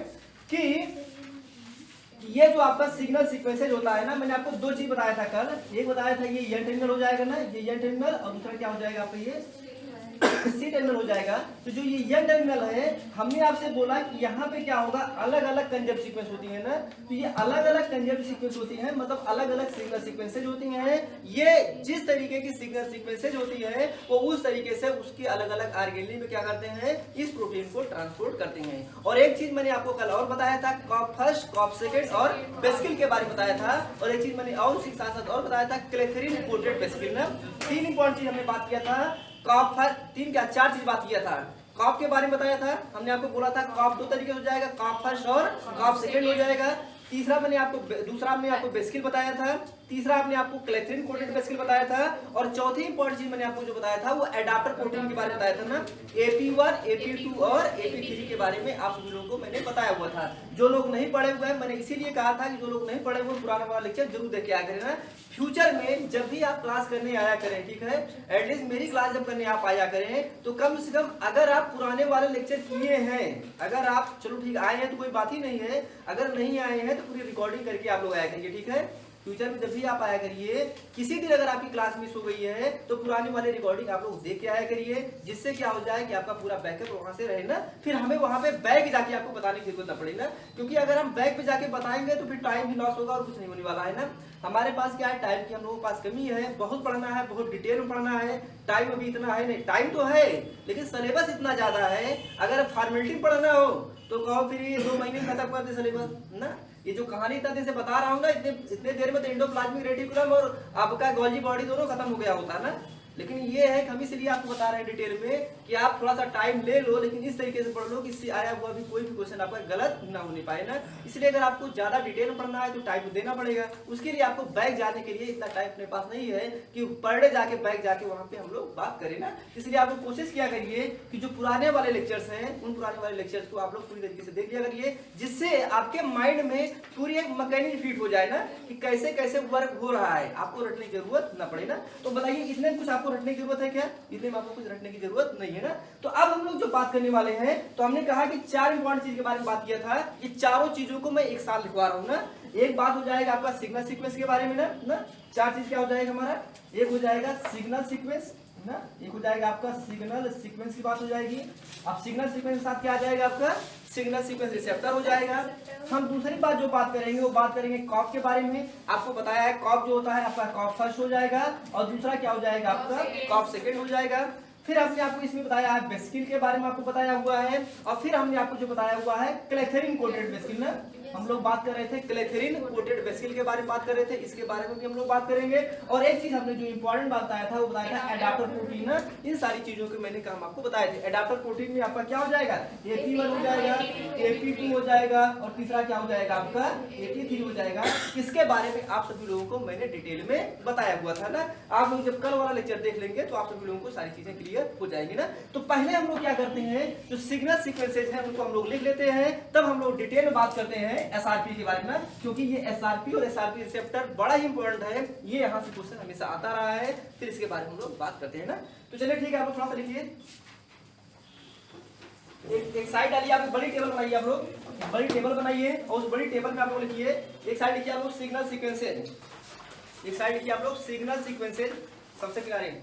[SPEAKER 1] कि ये जो आपका सिग्नल सीक्वेंसेज होता है ना, मैंने आपको दो चीज बताया था कल। एक बताया था ये एन टर्मिनल हो जाएगा ना, ये एन टर्मिनल, और दूसरा क्या हो जाएगा आपका ये सी टर्मिनल हो जाएगा। तो जो ये एन टर्मिनल है, हमने आपसे बोला कि यहाँ पे क्या होगा, अलग अलग कंजप्ट सीक्वेंस होती है ना, तो ये अलग अलग कंजप्ट सीक्वेंस होती है, मतलब अलग अलग सिग्नल सीक्वेंसेज होती हैं। ये जिस तरीके की सिग्नल सीक्वेंसेज होती है वो उस तरीके से उसकी अलग अलग आर्गेनली में क्या करते हैं, इस प्रोटीन को ट्रांसपोर्ट करते हैं। और एक चीज मैंने आपको कल और बताया था, कॉप फर्स्ट, कॉप सेकेंड और बेस्किल के बारे में बताया था। और एक चीज मैंने और उसके साथ साथ और बताया था, क्लेथरीन कोटेड बेस्किल ना। तीन इंपॉर्टेंट चीज हमने बात किया था। कॉप फर्स्ट, तीन क्या चार चीज बात किया था। कॉप के बारे में बताया था, हमने आपको बोला था कॉप दो तरीके से हो जाएगा, कॉप फर्स्ट और कॉप सेकेंड हो जाएगा। तीसरा मैंने आपको, दूसरा हमने आपको बेस्किल बताया था, तीसरा हमने आपको क्लेथरीन कोटेड बेस्किल बताया था, और चौथी इंपॉर्टेंट चीज मैंने आपको जो बताया था वो एडाप्टर प्रोटीन के बारे में बताया था ना। AP1, AP2 और AP3 के बारे में आप सभी लोगों को मैंने बताया हुआ था। जो लोग नहीं पढ़े हुए हैं, मैंने इसीलिए कहा था कि जो लोग नहीं पढ़े हुए पुराना वाला लेक्चर जरूर देख के आया करें ना। फ्यूचर में जब भी आप क्लास करने आया करें, ठीक है, एटलीस्ट मेरी क्लास जब करने आप आया करें, तो कम से कम अगर आप पुराने वाले लेक्चर किए हैं, अगर आप चलो ठीक आए हैं तो कोई बात ही नहीं है, अगर नहीं आए हैं तो पूरी रिकॉर्डिंग करके आप लोग आया करिए, ठीक है। फ्यूचर में जब भी आप आया करिए, किसी दिन अगर आपकी क्लास मिस हो गई है तो पुरानी वाली रिकॉर्डिंग आप लोग देख के आया करिए, जिससे क्या हो जाए कि आपका पूरा बैकअप वहां से रहे ना, फिर हमें वहां पे बैक जाके आपको बताने की जरूरत न पड़े ना। क्योंकि अगर हम बैक पे जाके बताएंगे तो फिर टाइम भी लॉस होगा और कुछ नहीं होने वाला है ना। हमारे पास क्या है, टाइम की हम लोगों के पास कमी है, बहुत पढ़ना है, बहुत डिटेल में पढ़ना है, टाइम अभी इतना है नहीं। टाइम तो है लेकिन सिलेबस इतना ज्यादा है, अगर फॉर्मेलिटी पढ़ना हो तो कहो फिर ये 2 महीने में खत्म कर दे सिलेबस ना। ये जो कहानी इतना देर से बता रहा हूँ ना, इतने देर में तो एंडोप्लाज्मिक रेटिकुलम और आपका गोल्जी बॉडी दोनों खत्म हो गया होता ना। लेकिन ये है कि हम इसलिए आपको बता रहे हैं डिटेल में कि आप थोड़ा सा टाइम ले लो, लेकिन इस तरीके से पढ़ लो कि इससे आया हुआ भी कोई भी क्वेश्चन आपका गलत ना होने पाए ना। इसलिए अगर आपको ज्यादा डिटेल में पढ़ना है तो टाइम देना पड़ेगा। उसके लिए आपको बैक जाने के लिए इतना टाइम अपने पास नहीं है कि पर डे जाके बैक जाके वहां पे हम लोग बात करें ना। इसलिए आप लोग कोशिश किया करिए कि जो पुराने वाले लेक्चर्स हैं, उन पुराने वाले लेक्चर्स को आप लोग पूरी तरीके से देख लिया करिए, जिससे आपके माइंड में पूरी एक मैकेनिक फिट हो जाए ना कि कैसे कैसे वर्क हो रहा है, आपको रटने की जरूरत ना पड़े ना। तो बताइए, इतने कुछ आपको रटने की जरूरत है क्या? इतने में आपको कुछ रटने की जरूरत नहीं है ना। तो अब हम लोग जो बात करने वाले हैं, तो हमने कहा कि 4 इंपॉर्टेंट चीज के बारे में बात किया था। ये चारों चीजों को मैं एक साथ लिखवा रहा हूँ ना। एक बात हो जाएगा आपका सिग्नल सीक्वेंस के बारे में ना 4 चीज क्या हो जाएगा हमारा, एक हो जाएगा सिग्नल सीक्वेंस ना, एक हो जाएगा आपका सिग्नल सीक्वेंस की बात हो जाएगी। अब सिग्नल सीक्वेंस के साथ क्या आ जाएगा आपका, सिग्नल सीक्वेंस रिसेप्टर हो जाएगा। हम दूसरी बात जो बात करेंगे वो बात करेंगे कॉप के बारे में। आपको बताया है कॉप जो होता है आपका कॉप फर्स्ट हो जाएगा, और दूसरा क्या हो जाएगा आपका कॉप सेकेंड हो जाएगा। फिर हमने आपको इसमें बताया है बेस्किल के बारे में आपको बताया हुआ है, और फिर हमने आपको जो बताया हुआ है क्लेथरीन कोटेड बेस्किल ना। हम लोग बात कर रहे थे क्लेथरीन कोटेड बेस्किल के बारे में बात कर रहे थे, इसके बारे में भी हम लोग बात करेंगे। और एक चीज हमने जो इंपॉर्टेंट बताया था वो बताया था एडाप्टर प्रोटीन ना। इन सारी चीजों के मैंने काम आपको बताए थे। एडाप्टर प्रोटीन में आपका क्या हो जाएगा, AP1 हो जाएगा, AP2 हो जाएगा, और तीसरा क्या हो जाएगा आपका AP3 हो जाएगा। इसके बारे में आप सभी लोगों को मैंने डिटेल में बताया हुआ था ना। आप लोग जब कल वाला लेक्चर देख लेंगे तो आप सभी लोगों को सारी चीजें क्लियर हो जाएंगी ना। तो पहले हम लोग क्या करते हैं, जो सिग्नल सीक्वेंसेज हैं उनको हम लोग लिख लेते हैं, तब हम लोग डिटेल में बात करते हैं SRP के बारे में। क्योंकि ये SRP और SRP रिसेप्टर बड़ा ही इंपॉर्टेंट है, ये यहाँ से क्वेश्चन हमेशा आता रहा है, फिर इसके बारे में हम लोग बात करते हैं ना। तो चलिए ठीक है, आप लोग थोड़ा सा लिखिए, एक साइड डालिए, आप बड़ी टेबल बनाइए, आप लोग बड़ी टेबल बनाइए, और उस बड़ी टेबल में आप लोग लिखिए, एक साइड लिखिए आप लोग सिग्नल सीक्वेंसेज, एक साइड लिखिए आप लोग सिग्नल सीक्वेंसेज, सबसे किनारे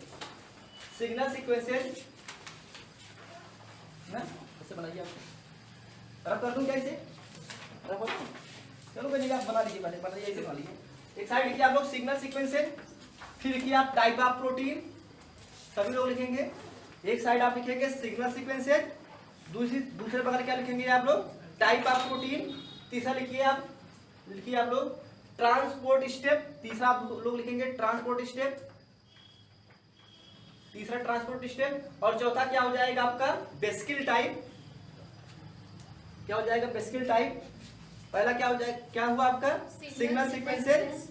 [SPEAKER 1] सिग्नल सीक्वेंसेज ना, ऐसे बनाइए आप। रब कर दूं क्या इसे, रब कर दूं, चलो बनेगा, आप बना लीजिए, बनाइए ऐसे बना लीजिए। एक साइड लिखिए आप लोग सिग्नल सीक्वेंसेज, फिर लिखिए आप टाइप ऑफ प्रोटीन, सभी लोग लिखेंगे। एक साइड आप लिखेंगे सिग्नल सीक्वेंसेज, दूसरे बगल क्या लिखेंगे आप लोग, टाइप ऑफ प्रोटीन। तीसरा लिखिए आप लोग ट्रांसपोर्ट स्टेप, तीसरा आप लोग लिखेंगे ट्रांसपोर्ट स्टेप, तीसरा ट्रांसपोर्ट स्टेप। और चौथा क्या हो जाएगा आपका बेस्किल टाइप, क्या हो जाएगा बेस्किल टाइप। पहला क्या हो जाएगा, क्या हुआ आपका सिग्नल सीक्वेंसेज,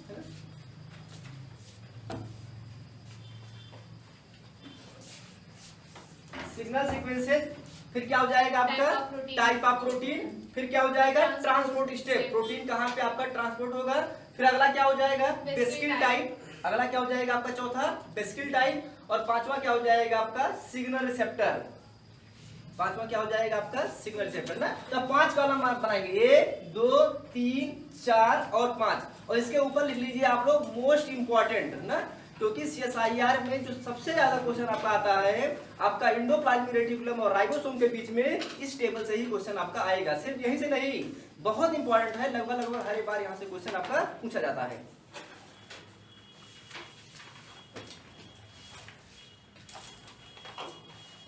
[SPEAKER 1] सिग्नल सीक्वेंसेज, फिर क्या हो जाएगा आपका टाइप ऑफ प्रोटीन, फिर क्या हो जाएगा ट्रांसपोर्ट स्टेप, प्रोटीन कहां पे आपका ट्रांसपोर्ट होगा। फिर अगला क्या हो जाएगा बेस्किल टाइप, अगला क्या हो जाएगा आपका चौथा बेस्किल टाइप, और पांचवा क्या हो जाएगा आपका सिग्नल रिसेप्टर, पांचवा क्या हो जाएगा आपका सिग्नल रिसेप्टर ना। तो 5 कॉलम आप बनाएंगे, 1 2 3 4 और 5, और इसके ऊपर लिख लीजिए आप लोग मोस्ट इंपॉर्टेंट ना, क्योंकि CSIR में जो सबसे ज्यादा क्वेश्चन आपका आता है आपका एंडोप्लाज्मिक रेटिकुलम और राइबोसोम के बीच में, इस टेबल से ही क्वेश्चन आपका आएगा। सिर्फ यहीं से नहीं, बहुत इंपॉर्टेंट है, लगभग हर बार यहाँ से क्वेश्चन आपका पूछा जाता है।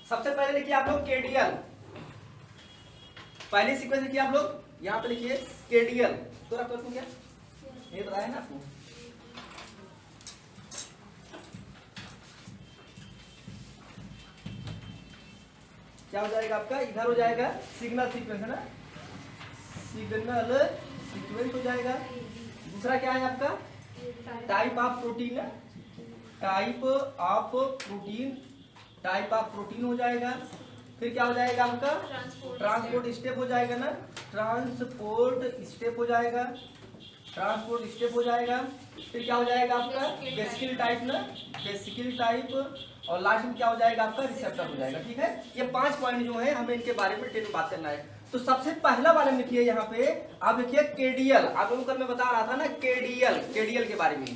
[SPEAKER 1] सबसे पहले लिखिए आप लोग KDL, पहले सीक्वेंस लिखिए आप लोग, यहाँ पे लिखिए KDL। तो आपको क्या ये बताया ना आपको, क्या हो जाएगा आपका, इधर हो जाएगा सिग्नल सीक्वेंस है ना, सिग्नल सीक्वेंस हो जाएगा। दूसरा क्या है आपका, type of protein, type of protein, type of protein हो जाएगा। फिर क्या हो जाएगा आपका, ट्रांसपोर्ट स्टेप हो जाएगा ना, ट्रांसपोर्ट स्टेप हो जाएगा, ट्रांसपोर्ट स्टेप हो जाएगा। फिर क्या हो जाएगा आपका, वेसिकल टाइप ना, वेसिकल टाइप, और लास्ट में क्या हो जाएगा आपका, रिसेप्टर हो जाएगा। ठीक है, ये 5 पॉइंट जो है हमें इनके बारे में डिटेल में बात करना है। तो सबसे पहला वाले में लिखिए, यहाँ पे आप लिखिए KDL। आप लोगों को मैं बता रहा था ना KDL के बारे में,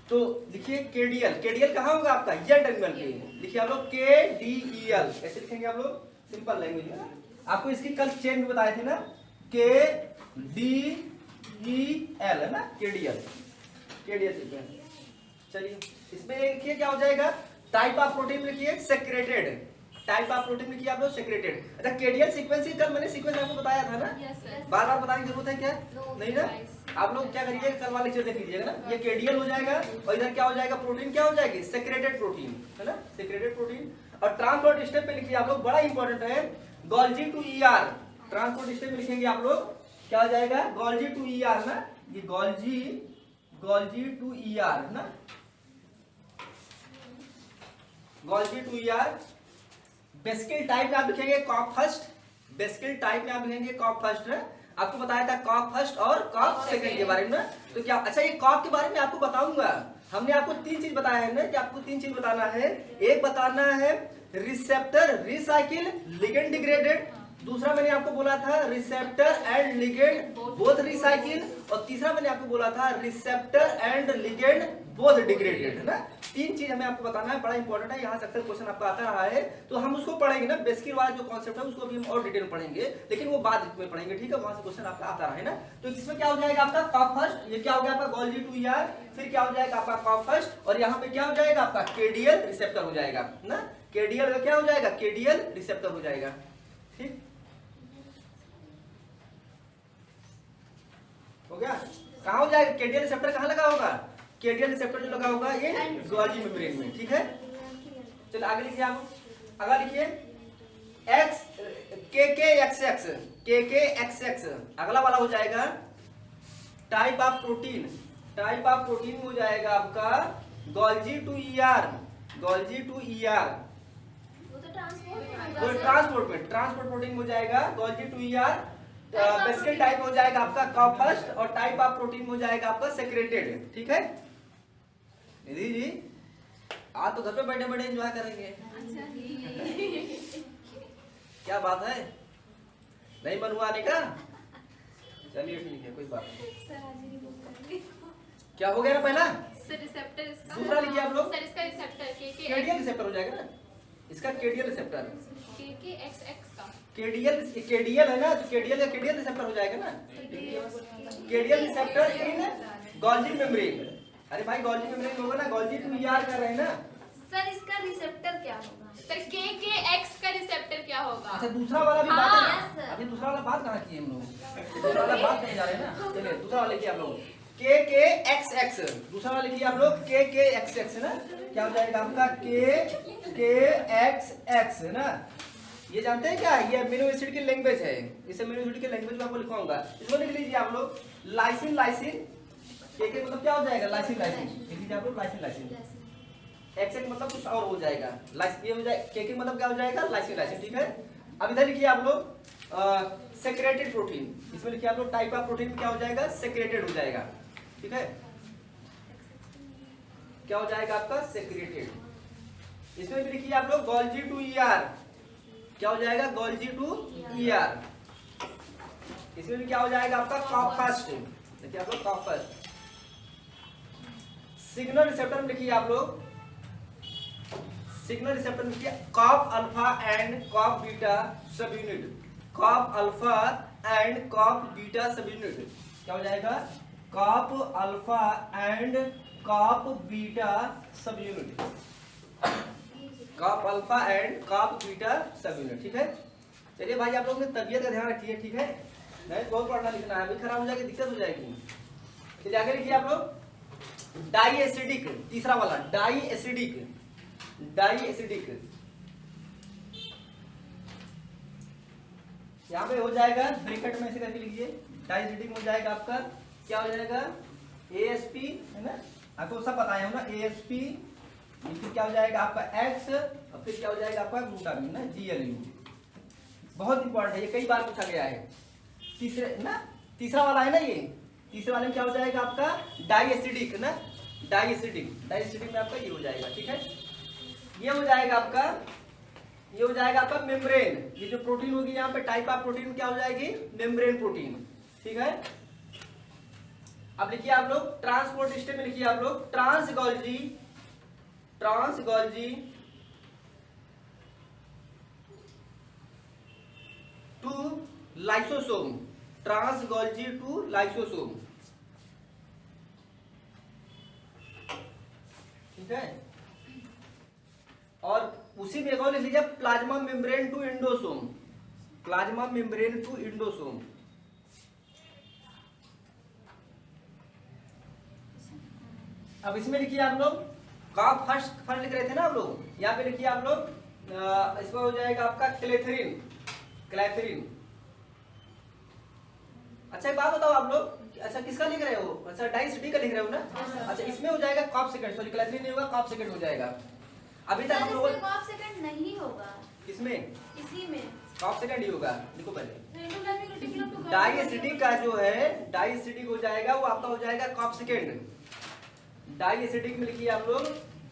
[SPEAKER 1] तो लिखिए KDL कहाँ होगा आपका, ये टर्मिनल पे लिखिए आप लोग KDEL, ऐसे लिखेंगे आप लोग, सिंपल लैंग्वेज में। आपको इसकी कल चेन में बताए थे ना, KDEL है ना, KDL सीक्वेंस। चलिए इसमें लिखिए क्या हो जाएगा, टाइप ऑफ प्रोटीन लिखिए सेक्रेटेड, टाइप ऑफ प्रोटीन लिखिए आप लोग सेक्रेटेड। अच्छा KDL सीक्वेंस ही कल मैंने सीक्वेंस आपको बताया था ना, बार बार बताने की जरूरत है क्या, नहीं ना। आप लोग क्या करिए, कल वाले लेक्चर देख लीजिएगा ना, ये KDL हो जाएगा, और इधर क्या हो जाएगा, प्रोटीन क्या हो जाएगी, सेक्रेटेड प्रोटीन है ना, सेक्रेटेड प्रोटीन। और ट्रांसपोर्ट स्टेप पे लिखिए आप लोग, बड़ा इंपॉर्टेंट है, Golgi to ER। Transport step में लिखेंगे आप लोग, क्या हो जाएगा, गोल्जी टू ER ना, ये गोल्जी टू ER ना, गोल्जी टू ER। बेसिकल टाइप में आप लिखेंगे कॉप फर्स्ट, बेसिकल टाइप में आप लिखेंगे कॉप फर्स्ट है। आपको बताया था कॉप फर्स्ट और कॉप सेकंड के बारे में, तो क्या, अच्छा ये कॉप के बारे में आपको बताऊंगा। हमने आपको 3 चीज बताया है ना, कि आपको 3 चीज बताना है। एक बताना है रिसेप्टर रिसाइकिल लिगेंड डिग्रेडेड, दूसरा मैंने आपको बोला था receptor and ligand both recycle, और तीसरा मैंने आपको बोला था receptor and ligand both degraded है ना। 3 चीज हमें आपको बताना है, बड़ा इंपॉर्टेंट है, यहाँ से अक्सर क्वेश्चन आपका आता रहा है, तो हम उसको पढ़ेंगे ना, बेसिक वाला जो कॉन्सेप्ट है उसको भी हम और डिटेल में पढ़ेंगे, लेकिन वो बाद में पढ़ेंगे, ठीक है, वहां से क्वेश्चन आपका आता रहा है ना। तो इसमें क्या हो जाएगा आपका कॉप फर्स्ट, ये क्या हो गया आपका गोल्जी टू ER, फिर क्या हो जाएगा आपका कॉप फर्स्ट, और यहाँ पे क्या हो जाएगा आपका KDL रिसेप्टर हो जाएगा ना, KDL का क्या हो जाएगा, KDL रिसेप्टर हो जाएगा। ठीक हो गया, कहाँ हो जाएगा KDL रिसेप्टर, कहाँ लगा होगा, KDL रिसेप्टर जो लगा होगा ये गोल्जी मेम्ब्रेन में। ठीक है, चलो आगे लिखिए आप, अगला लिखिए KKXX, अगला वाला हो जाएगा type of protein, type of protein हो जाएगा आपका Golgi to ER, Golgi to ER, वो तो ट्रांसपोर्ट प्रोटीन हो जाएगा गोल्जी टू ER। बेसिकल टाइप हो जाएगा आपका कॉप फर्स्ट, और टाइप ऑफ प्रोटीन हो जाएगा आपका सेक्रेटेड। ठीक है निधि जी, आज तो घर पे बैठे बैठे एंजॉय करेंगे। क्या बात है, नहीं मन हुआ आने का, चलिए ठीक है, कोई बात नहीं। क्या हो गया ना पहला, दूसरा लिखिए आप लोग, KDL रिसेप्टर हो जाएगा ना, इसका KDL रिसेप्टर, KDL है ना, तो KDL रिसेप्टर हो जाएगा ना, KDL receptor in Golgi membrane. अरे भाई गोल्जी मेम्ब्रेन होगा ना, गोल्जी टू ER कर रहे हैं ना
[SPEAKER 2] सर, इसका रिसेप्टर क्या होगा सर, KKX का रिसेप्टर क्या होगा।
[SPEAKER 1] अच्छा दूसरा वाला भी बात है, अभी दूसरा वाला बात कहाँ की हम लोग, दूसरा वाला बात नहीं जा रहे हैं ना। चलिए दूसरा वाला लिखिए आप लोग KKXX, दूसरा वाला लिखिए आप लोग KKXX ना, क्या हो जाएगा आपका KKXX है ना। ये जानते हैं क्या, ये अमीनो एसिड की लैंग्वेज है, इस अमीनो एसिड की लैंग्वेज में आपको लिखवाऊंगा, इसमें लिख लीजिए आप लोग लाइसिन, लाइसिन KK मतलब क्या हो जाएगा, लाइसिन, लाइसिन लिख लीजिए आप लोग, लाइसिन, लाइसिन। XX मतलब कुछ और हो जाएगा, लाइसिन ये हो जाएगा, KK मतलब क्या हो जाएगा, लाइसिन, लाइसिन। ठीक है, अब इधर लिखिए आप लोग सेक्रेटेड प्रोटीन, इसमें लिखिए आप लोग टाइप ऑफ प्रोटीन क्या हो जाएगा, सेक्रेटेड हो जाएगा। ठीक है, क्या हो जाएगा आपका सेक्रेटेड। इसमें भी लिखिए आप लोग गोल्जी टू ER, क्या हो जाएगा गोल्जी टू ER। इसमें भी क्या हो जाएगा आपका कॉप फर्स्ट, देखिए आप लोग कॉपर। सिग्नल रिसेप्टर में लिखिए आप लोग, सिग्नल रिसेप्टर में लिखिए COP alpha and COP beta subunit, COP alpha and COP beta subunit. क्या हो जाएगा? COP alpha and COP beta subunit, COP alpha and COP beta subunit. ठीक है, चलिए भाई आप लोग ने तबियत का ध्यान रखिए। ठीक है, नहीं बहुत पढ़ना लिखना है, अभी खराब हो जाएगी, दिक्कत हो जाएगी। चलिए आगे लिखिए आप लोग डाई एसिडिक, तीसरा वाला डाई एसिडिक, डाई एसिडिक। यहाँ पे हो जाएगा ब्रैकेट में ऐसे करके लिखिए, डाई एसिडिक हो जाएगा आपका क्या हो जाएगा? ASP है ना, आपको सब पता है ना, ASP, फिर क्या हो जाएगा आपका X, और फिर क्या हो जाएगा आपका ग्लूटामिन ना, GLU। बहुत इंपॉर्टेंट है, ये कई बार पूछा गया है। तीसरे ना, तीसरा वाला है ना, ये तीसरे वाले में क्या हो जाएगा आपका? डाई एसिडिक ना, डाई एसिडिक, डाई एसिडिक में आपका ये हो जाएगा। ठीक है, ये हो जाएगा आपका, ये हो जाएगा आपका मेम्ब्रेन। ये जो प्रोटीन होगी यहाँ पे टाइप ऑफ प्रोटीन क्या हो जाएगी? Membrane protein. ठीक है, अब लिखिए आप लोग ट्रांसपोर्ट सिस्टम में लिखिए आप लोग trans Golgi, trans Golgi to lysosome, trans Golgi to lysosome. ठीक है, और उसी में एक और लिख लीजिए plasma membrane to endosome, plasma membrane to endosome. अब इसमें लिखिए आप लोग का फर्स्ट लिख रहे थे ना आप लोग, यहाँ पे लिखिए आप लोग इसमें हो जाएगा आपका क्लेथरिन, क्लेथरिन। अच्छा एक बात बताओ आप लोग, अच्छा किसका लिख रहे हो? अच्छा डाइसिडी का लिख रहे हो ना? अच्छा इसमें हो जाएगा कॉप सेकंड, सॉरी क्लेथरिन नहीं होगा, कॉप सेकंड हो जाएगा। अभी तक हम लोग
[SPEAKER 2] कॉप सेकंड नहीं होगा,
[SPEAKER 1] किसमें?
[SPEAKER 2] इसी में
[SPEAKER 1] कॉप सेकंड ही होगा। देखो पहले
[SPEAKER 2] डाई
[SPEAKER 1] डाइएसिडिक का जो है, डाइएसिडिक हो जाएगा वो आपका हो जाएगा कॉप सेकंड। डाइएसिडिक में लिखिए आप लोग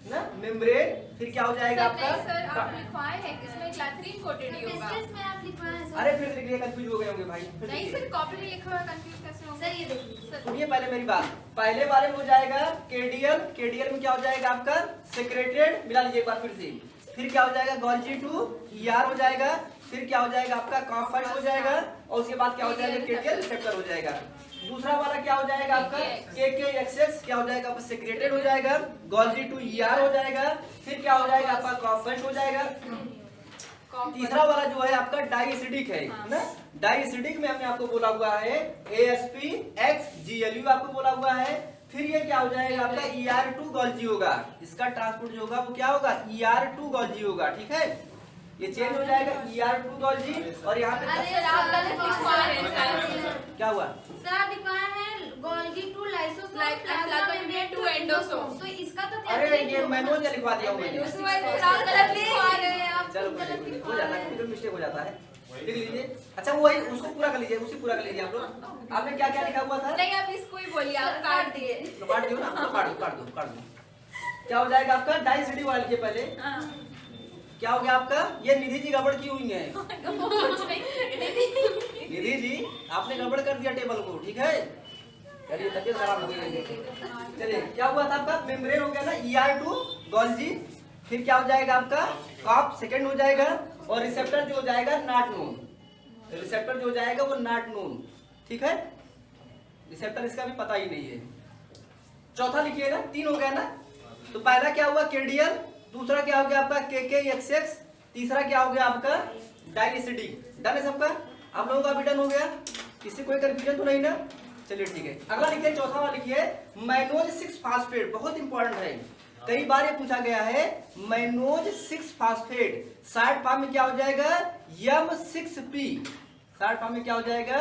[SPEAKER 1] ना मेम्ब्रेन, फिर क्या हो जाएगा आपका?
[SPEAKER 2] सर आप लिखवाए हैं किसमें क्लैथरीन कोटेड ही होगा। किसमें आप लिखवाए हैं सर?
[SPEAKER 1] अरे फिर से लिखिए, कंफ्यूज हो गए होंगे भाई। फिर
[SPEAKER 2] नहीं
[SPEAKER 1] लिखिए।
[SPEAKER 2] सर कॉपी में लिखा हुआ कंफ्यूज कैसे होगा? सर ये देखिए
[SPEAKER 1] सुनिए पहले मेरी बात, पहले वाले में हो जाएगा केडियल, केडियल में क्या हो जाएगा आपका? सेक्रेटेड, मिला लीजिए एक बार फिर से। फिर क्या हो जाएगा? गोल्जी टू ER हो जाएगा, फिर क्या हो जाएगा आपका? कॉफर्स हो जाएगा, और उसके बाद क्या हो जाएगा? केडियल रिसेप्टर हो जाएगा। दूसरा वाला क्या हो जाएगा आपका? KKXX क्या हो जाएगा आपका? सेक्रेटेड हो जाएगा, गोल्जी टू ER हो जाएगा, फिर क्या हो जाएगा आपका? कॉफर्स हो जाएगा। तीसरा वाला जो है आपका डाइएसिडिक है ना, डाइएसिडिक में हमने आपको बोला हुआ है ASP X GLU आपको बोला हुआ है। फिर ये क्या हो जाएगा आपका? ER2 गोल्जी होगा, इसका ट्रांसपोर्ट जो होगा वो क्या होगा? ER2 गोल्जी होगा। ठीक है, ये चेंज हो जाएगा ER2 गोल्जी, और यहाँ पे
[SPEAKER 2] अरे आप गलत लिखवा रहे हैं
[SPEAKER 1] क्या हुआ?
[SPEAKER 2] सर? आप लिखवाए हैं Golgi to lysosome plasma membrane to endosome, तो इसका तो
[SPEAKER 1] अरे ये मैनुअल में लिखवा दिया हूँ मैंने।
[SPEAKER 2] आप गलत लिखवा रहे हैं, आप
[SPEAKER 1] चलो
[SPEAKER 2] गलत
[SPEAKER 1] हो
[SPEAKER 2] लिखवा
[SPEAKER 1] जाता
[SPEAKER 2] रहे
[SPEAKER 1] है,
[SPEAKER 2] हैं।
[SPEAKER 1] कभी मिस्टेक हो जाता है, लिख लीजिए। अच्छा वही उसको पूरा कर लीजिए, उसी पूरा कर लीजिए आप लोग। आपने क्या क्या लिखा हुआ था?
[SPEAKER 2] नहीं आप इसको ही बोलिए, आप काट दिए।
[SPEAKER 1] तो काट दियो ना, तो काट दो काट दो काट दो। क्या हो जाएगा आपका? डाइसिडी वाले के पहले क्या हो गया आपका? ये निधि जी गड़बड़ की हुई है। निधि जी आपने गड़बड़ कर दिया टेबल को। ठीक है, चलिए तबीयत खराब हो गई। चलिए क्या हुआ था आपका? मेम्ब्रेन हो गया ना ER2 गोल्जी, फिर क्या हो जाएगा आपका? कॉप सेकंड हो जाएगा, और रिसेप्टर जो हो जाएगा नॉट नोन, रिसेप्टर जो हो जाएगा वो नॉट नोन। ठीक है, रिसेप्टर इसका भी पता ही नहीं है। चौथा लिखिए ना, 3 हो गया ना, तो पहला क्या हुआ? केडियल, दूसरा क्या हो गया आपका? KKXX, तीसरा क्या हो गया आपका? डाइएसिडिक। डन है सबका? आप लोगों का भी डन हो गया? किसी कोई कंफ्यूजन तो नहीं ना? चलिए ठीक है, अगला लिखिए, चौथा वाला लिखिए मैनोज 6 फास्फेट, बहुत इंपॉर्टेंट है, कई बार ये पूछा गया है। मैनोज 6 फास्फेट शॉर्ट फॉर्म में क्या हो जाएगा? M6P, शॉर्ट फॉर्म में क्या हो जाएगा?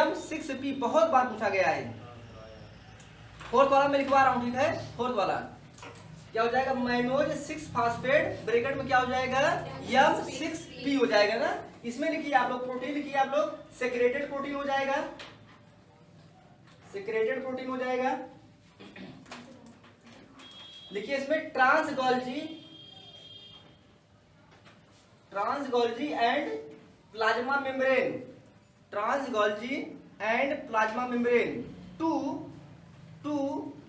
[SPEAKER 1] M6P, बहुत बार पूछा गया है। फोर्थ वाला मैं लिखवा रहा हूं। ठीक है, फोर्थ वाला क्या हो जाएगा? मैनोज 6 फास्फेट, ब्रैकेट में क्या हो जाएगा? M6P हो जाएगा ना। इसमें लिखिए आप लोग प्रोटीन, लिखिए आप लोग सेक्रेटेड प्रोटीन हो जाएगा, सेक्रेटेड प्रोटीन हो जाएगा। लिखिए इसमें trans Golgi and plasma membrane, trans Golgi and plasma membrane to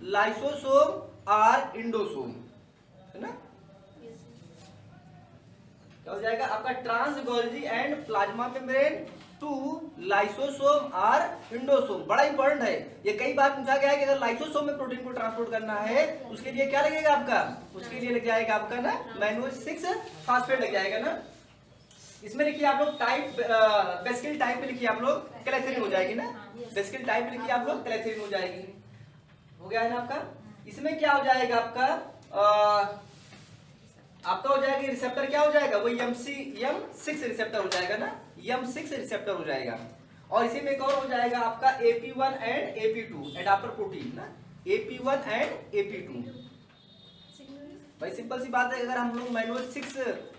[SPEAKER 1] lysosome or endosome, है ना? क्या हो जाएगा आपका? Trans Golgi and plasma membrane to lysosome or endosome. बड़ा इंपॉर्टेंट है ये, कई बार पूछा गया है कि अगर लाइसोसोम में प्रोटीन को ट्रांसपोर्ट करना है उसके लिए क्या लगेगा आपका? उसके लिए लग जाएगा आपका ना मैनुअल 6 फास्फेट लग जाएगा ना। इसमें लिखिए आप लोग टाइप, बेस्किल टाइप में लिखिए आप लोग क्लेथरिन हो जाएगी ना, बेस्किल टाइप में लिखिए आप लोग क्लेथरिन हो जाएगी। हो गया है ना आपका? इसमें क्या हो जाएगा आपका? आपका हो जाएगा रिसेप्टर, क्या हो जाएगा? वो M6 रिसेप्टर हो जाएगा ना, M6 रिसेप्टर हो जाएगा। और इसी में एक और हो जाएगा आपका AP1 and AP2 adapter protein ना, AP1 एंड AP2। भाई सिंपल सी बात है, अगर हम लोग मैनुअल 6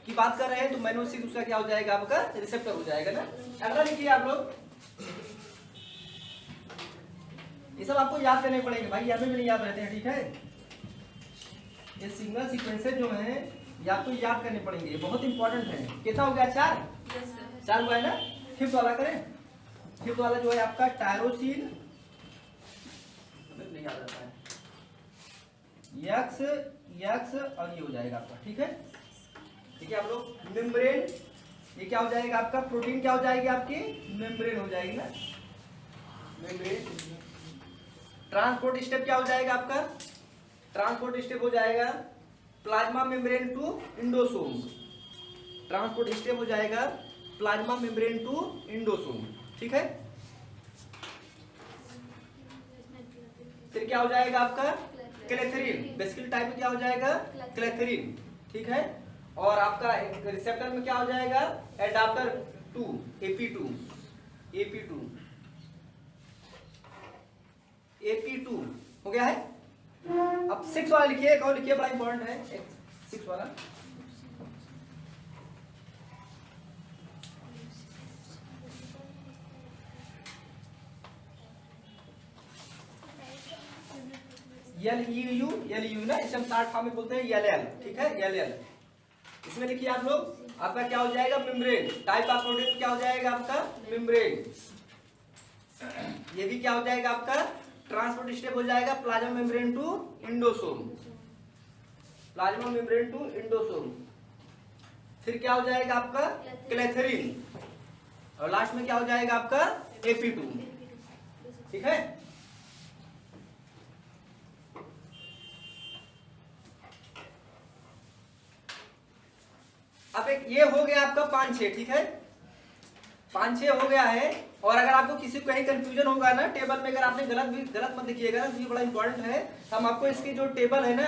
[SPEAKER 1] की बात कर रहे हैं तो मैनुअल 6 उसका क्या हो जाएगा? आपका रिसेप्टर हो जाएगा ना। अगला लिखिए आप लोग, ये सब आपको याद करने पड़ेंगे भाई, याद में भी नहीं याद रहते हैं, ठीक है? ये सिग्नल सीक्वेंसेस जो हैं ये आपको याद करने पड़ेंगे, बहुत इंपॉर्टेंट है। कितना हो गया? 4 4 हुआ है ना। फिफ्थ वाला करें। फिफ्थ वाला जो है आपका टायरोसिन, नहीं याद रहता है, यक्स और ये हो जाएगा आपका, ठीक है? ठीक है आप लोग। मेम्ब्रेन, ये क्या हो जाएगा आपका? प्रोटीन क्या हो जाएगी आपकी? मेम्ब्रेन हो जाएगी ना, मेम्ब्रेन। ट्रांसपोर्ट स्टेप क्या हो जाएगा आपका? ट्रांसपोर्ट स्टेप हो जाएगा plasma membrane to endosome. Transport step हो जाएगा प्लाज्मा मेम्ब्रेन टू इंडोसोम, ठीक है? फिर क्या हो जाएगा आपका? क्लेथरिन। बेसिकली टाइप में क्या हो जाएगा? क्लेथरिन, ठीक है? और आपका रिसेप्टर में क्या हो जाएगा? एडाप्टर 2 AP2 हो गया है। अब 6 वाला लिखिए, एक और लिखिए, बड़ा इंपॉर्टेंट है 6 वाला। LU ना, इसे हम शॉर्ट फॉर्म में बोलते हैं LL, ठीक है? LL। इसमें लिखिए आप लोग, आपका क्या हो जाएगा? मेम्ब्रेन। टाइप ऑफ प्रोटीन क्या हो जाएगा आपका? मेम्ब्रेन। ये भी क्या हो जाएगा आपका? ट्रांसपोर्ट स्टेप हो जाएगा plasma membrane to endosome. Plasma membrane to endosome. फिर क्या हो जाएगा आपका? क्लेथरिन। और लास्ट में क्या हो जाएगा आपका? AP2, ठीक है? अब एक ये हो गया आपका 5-6, ठीक है? 5-6 हो गया है। और अगर आपको किसी को कहीं कंफ्यूजन होगा ना टेबल में, अगर आपने गलत मत लिखिएगा, ये बड़ा इंपॉर्टेंट है। हम आपको इसकी जो टेबल है ना,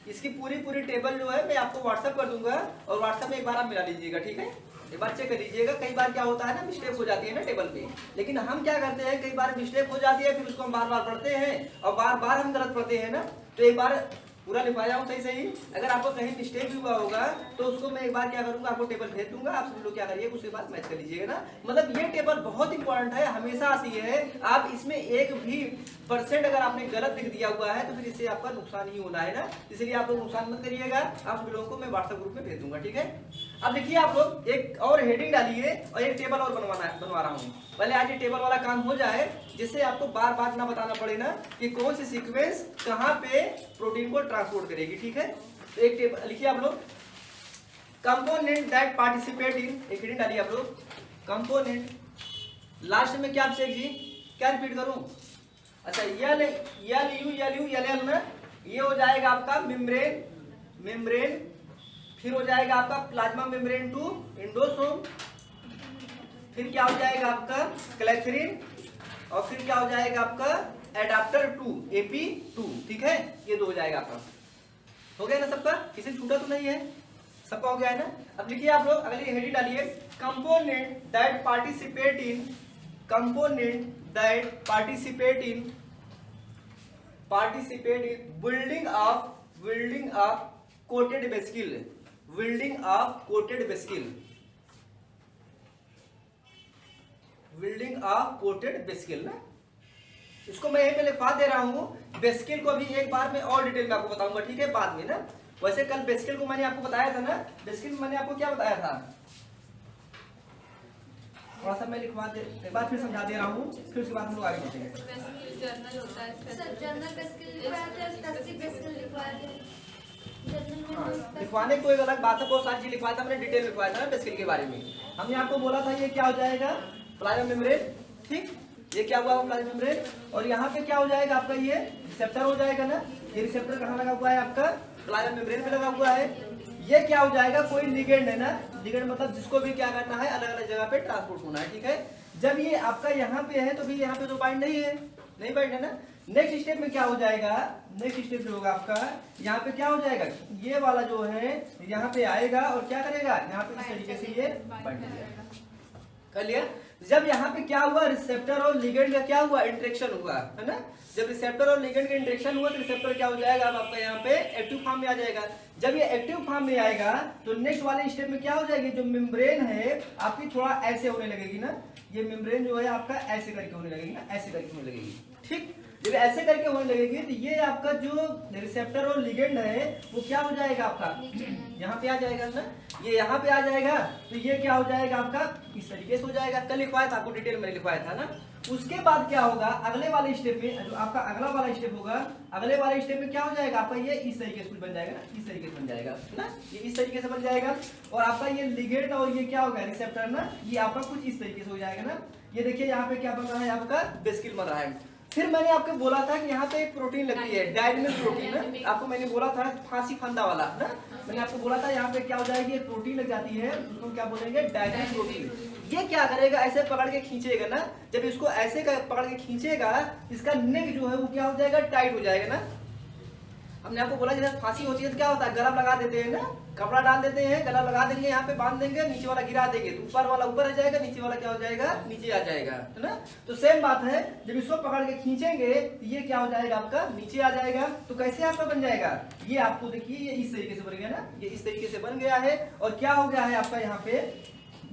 [SPEAKER 1] इसकी पूरी टेबल जो है मैं आपको व्हाट्सएप कर दूंगा, और व्हाट्सएप में एक बार आप मिला लीजिएगा, ठीक है? एक बार चेक कर लीजिएगा। कई बार क्या होता है ना, मिस्टेक हो जाती है ना टेबल पे, लेकिन हम क्या करते हैं, कई बार मिस्टेक हो जाती है, फिर उसको हम बार बार पढ़ते हैं और बार बार हम गलत पढ़ते हैं ना, तो एक बार पूरा लिखवाया हूँ सही। अगर आपको कहीं मिस्टेक भी हुआ होगा तो उसको मैं एक बार क्या करूंगा, आपको टेबल भेज दूंगा, आप सब लोग क्या करिए उसके बाद मैच कर लीजिएगा ना। मतलब ये टेबल बहुत इंपॉर्टेंट है, हमेशा आती है। आप इसमें एक भी % अगर आपने गलत लिख दिया हुआ है तो फिर इससे आपका नुकसान ही होना है ना, इसलिए आप लोग नुकसान मत करिएगा। आप सभी लोगों को मैं व्हाट्सएप ग्रुप में भेज दूंगा, ठीक है? अब देखिए आप लोग एक और हेडिंग डालिए और एक टेबल और बनवा रहा हूँ। पहले आज ये टेबल वाला काम हो जाए, जिससे आपको बार बार ना बताना पड़े ना कि कौन सी सीक्वेंस कहाँ पे प्रोटीन को ट्रांसपोर्ट करेगी, ठीक है? तो एक टेबल लिखिए आप लोग, कंपोनेंट दैट पार्टिसिपेट इन, एक हेडिंग डालिए आप लोग, कंपोनेंट। लास्ट में क्या आपसे जी क्या रिपीट करूं? अच्छा, LU ना, ये हो जाएगा आपका मेम्ब्रेन। फिर हो जाएगा आपका प्लाज्मा मेम्ब्रेन टू इंडोसोम। फिर क्या हो जाएगा आपका? क्लेथरिन। और फिर क्या हो जाएगा आपका? एडाप्टर 2 AP2, ठीक है? ये 2 हो जाएगा आपका। हो गया ना सबका? किसी छूटा तो नहीं है? सबका हो गया है ना? अब लिखिए आप लोग, अगली हेडिंग डालिए, component that participate in building of coated vesicle ना। इसको मैं यहीं पे लिखवा दे रहा हूँ। वेसिकल को अभी एक बार मैं और डिटेल में आपको बताऊंगा, ठीक है? बाद में ना। वैसे कल वेसिकल को मैंने आपको बताया था ना, वेसिकल मैंने आपको क्या बताया था? थोड़ा सा मैं लिखवा दे, एक बार फिर समझा दे रहा हूँ, फिर उसके बाद हम लोग आगे बढ़ेंगे।
[SPEAKER 2] जर्नल होता है सर, जर्नल बेसिकली लिखवाया था, स्पेसिफिक बेसिकली लिखवाया था।
[SPEAKER 1] लिखवाने को एक अलग बात है, बहुत सारी चीज लिखवाया था, हमने डिटेल लिखवाया था ना बेसिकल के बारे में। हमने आपको बोला था ये क्या हो जाएगा, प्लाज्मा मेम्ब्रेन, ठीक, ये क्या हुआ प्लाज्मा मेम्ब्रेन, और यहाँ पे क्या हो जाएगा आपका ये रिसेप्टर हो जाएगा ना, ये रिसेप्टर कहाँ लगा हुआ है आपका, प्लाज्मा मेम्ब्रेन पे लगा हुआ है। ये क्या हो जाएगा, कोई लिगेंड है ना, लिगेंड मतलब जिसको भी क्या करना है, अलग अलग जगह पे ट्रांसपोर्ट होना है, ठीक है। जब ये आपका यहाँ पे है तो भी यहाँ पे तो बाइंड नहीं है, नहीं बाइंड है ना। नेक्स्ट स्टेप में क्या हो जाएगा, नेक्स्ट स्टेप जो होगा आपका, यहाँ पे क्या हो जाएगा, ये वाला जो है यहाँ पे आएगा और क्या करेगा, यहाँ पे इस तरीके से ये बाइंड हो जाएगा, कर लिया। जब यहाँ पे क्या हुआ, रिसेप्टर और लिगेंड का क्या हुआ, इंटरेक्शन हुआ, है ना। जब रिसेप्टर और लिगेंड का इंटरेक्शन हुआ तो रिसेप्टर क्या हो जाएगा, अब आपका यहाँ पे एक्टिव फॉर्म में आ जाएगा। जब ये एक्टिव फॉर्म में आएगा तो नेक्स्ट वाले स्टेप में क्या हो जाएगी, जो मेम्ब्रेन है आपकी थोड़ा ऐसे होने लगेगी ना, ये मेम्ब्रेन जो है आपका ऐसे करके होने लगेगी ना, ऐसे करके होने लगेगी, ठीक। जब ऐसे करके होने लगेगी तो ये आपका जो रिसेप्टर और लिगेंड है वो क्या हो जाएगा आपका, यहाँ पे आ जाएगा ना, ये यहाँ पे आ जाएगा तो ये क्या हो जाएगा आपका इस तरीके से हो जाएगा। कल लिखवाया था आपको, डिटेल में लिखवाया था ना। उसके बाद क्या होगा, अगले वाले स्टेप में जो आपका अगला वाला स्टेप होगा, अगले वाले स्टेप में क्या हो जाएगा आपका, ये इस तरीके से बन जाएगा ना, इस तरीके से बन जाएगा ना, ये इस तरीके से बन जाएगा। और आपका ये लिगेंड और ये क्या होगा रिसेप्टर ना, ये आपका कुछ इस तरीके से हो जाएगा ना। ये देखिए यहाँ पे क्या बन रहा है आपका, वेसिकल बन रहा है। फिर मैंने आपको बोला था कि यहाँ पे एक प्रोटीन लगती है, डायग्नल प्रोटीन ना, आपको मैंने बोला था फांसी फंदा वाला ना, मैंने आपको बोला था यहाँ पे क्या हो जाएगी, एक प्रोटीन लग जाती है, उसको क्या बोलेंगे, डायग्नल प्रोटीन। ये क्या करेगा, ऐसे पकड़ के खींचेगा ना, जब इसको ऐसे पकड़ के खींचेगा इसका नेक जो है वो क्या हो जाएगा, टाइट हो जाएगा ना। हमने आपको बोला जैसे फांसी होती है तो क्या होता है, गला लगा देते हैं ना, कपड़ा डाल देते हैं, गला लगा देंगे, यहाँ पे बांध देंगे, नीचे वाला गिरा देंगे तो ऊपर वाला ऊपर आ जाएगा, नीचे वाला क्या हो जाएगा, नीचे आ जाएगा, है ना। तो सेम बात है, जब इसको पकड़ के खींचेंगे तो ये क्या हो जाएगा आपका, नीचे आ जाएगा। तो कैसे आपका बन जाएगा, ये आपको देखिए ये इस तरीके से बन गया ना, ये इस तरीके से बन गया है। और क्या हो गया है आपका यहाँ पे,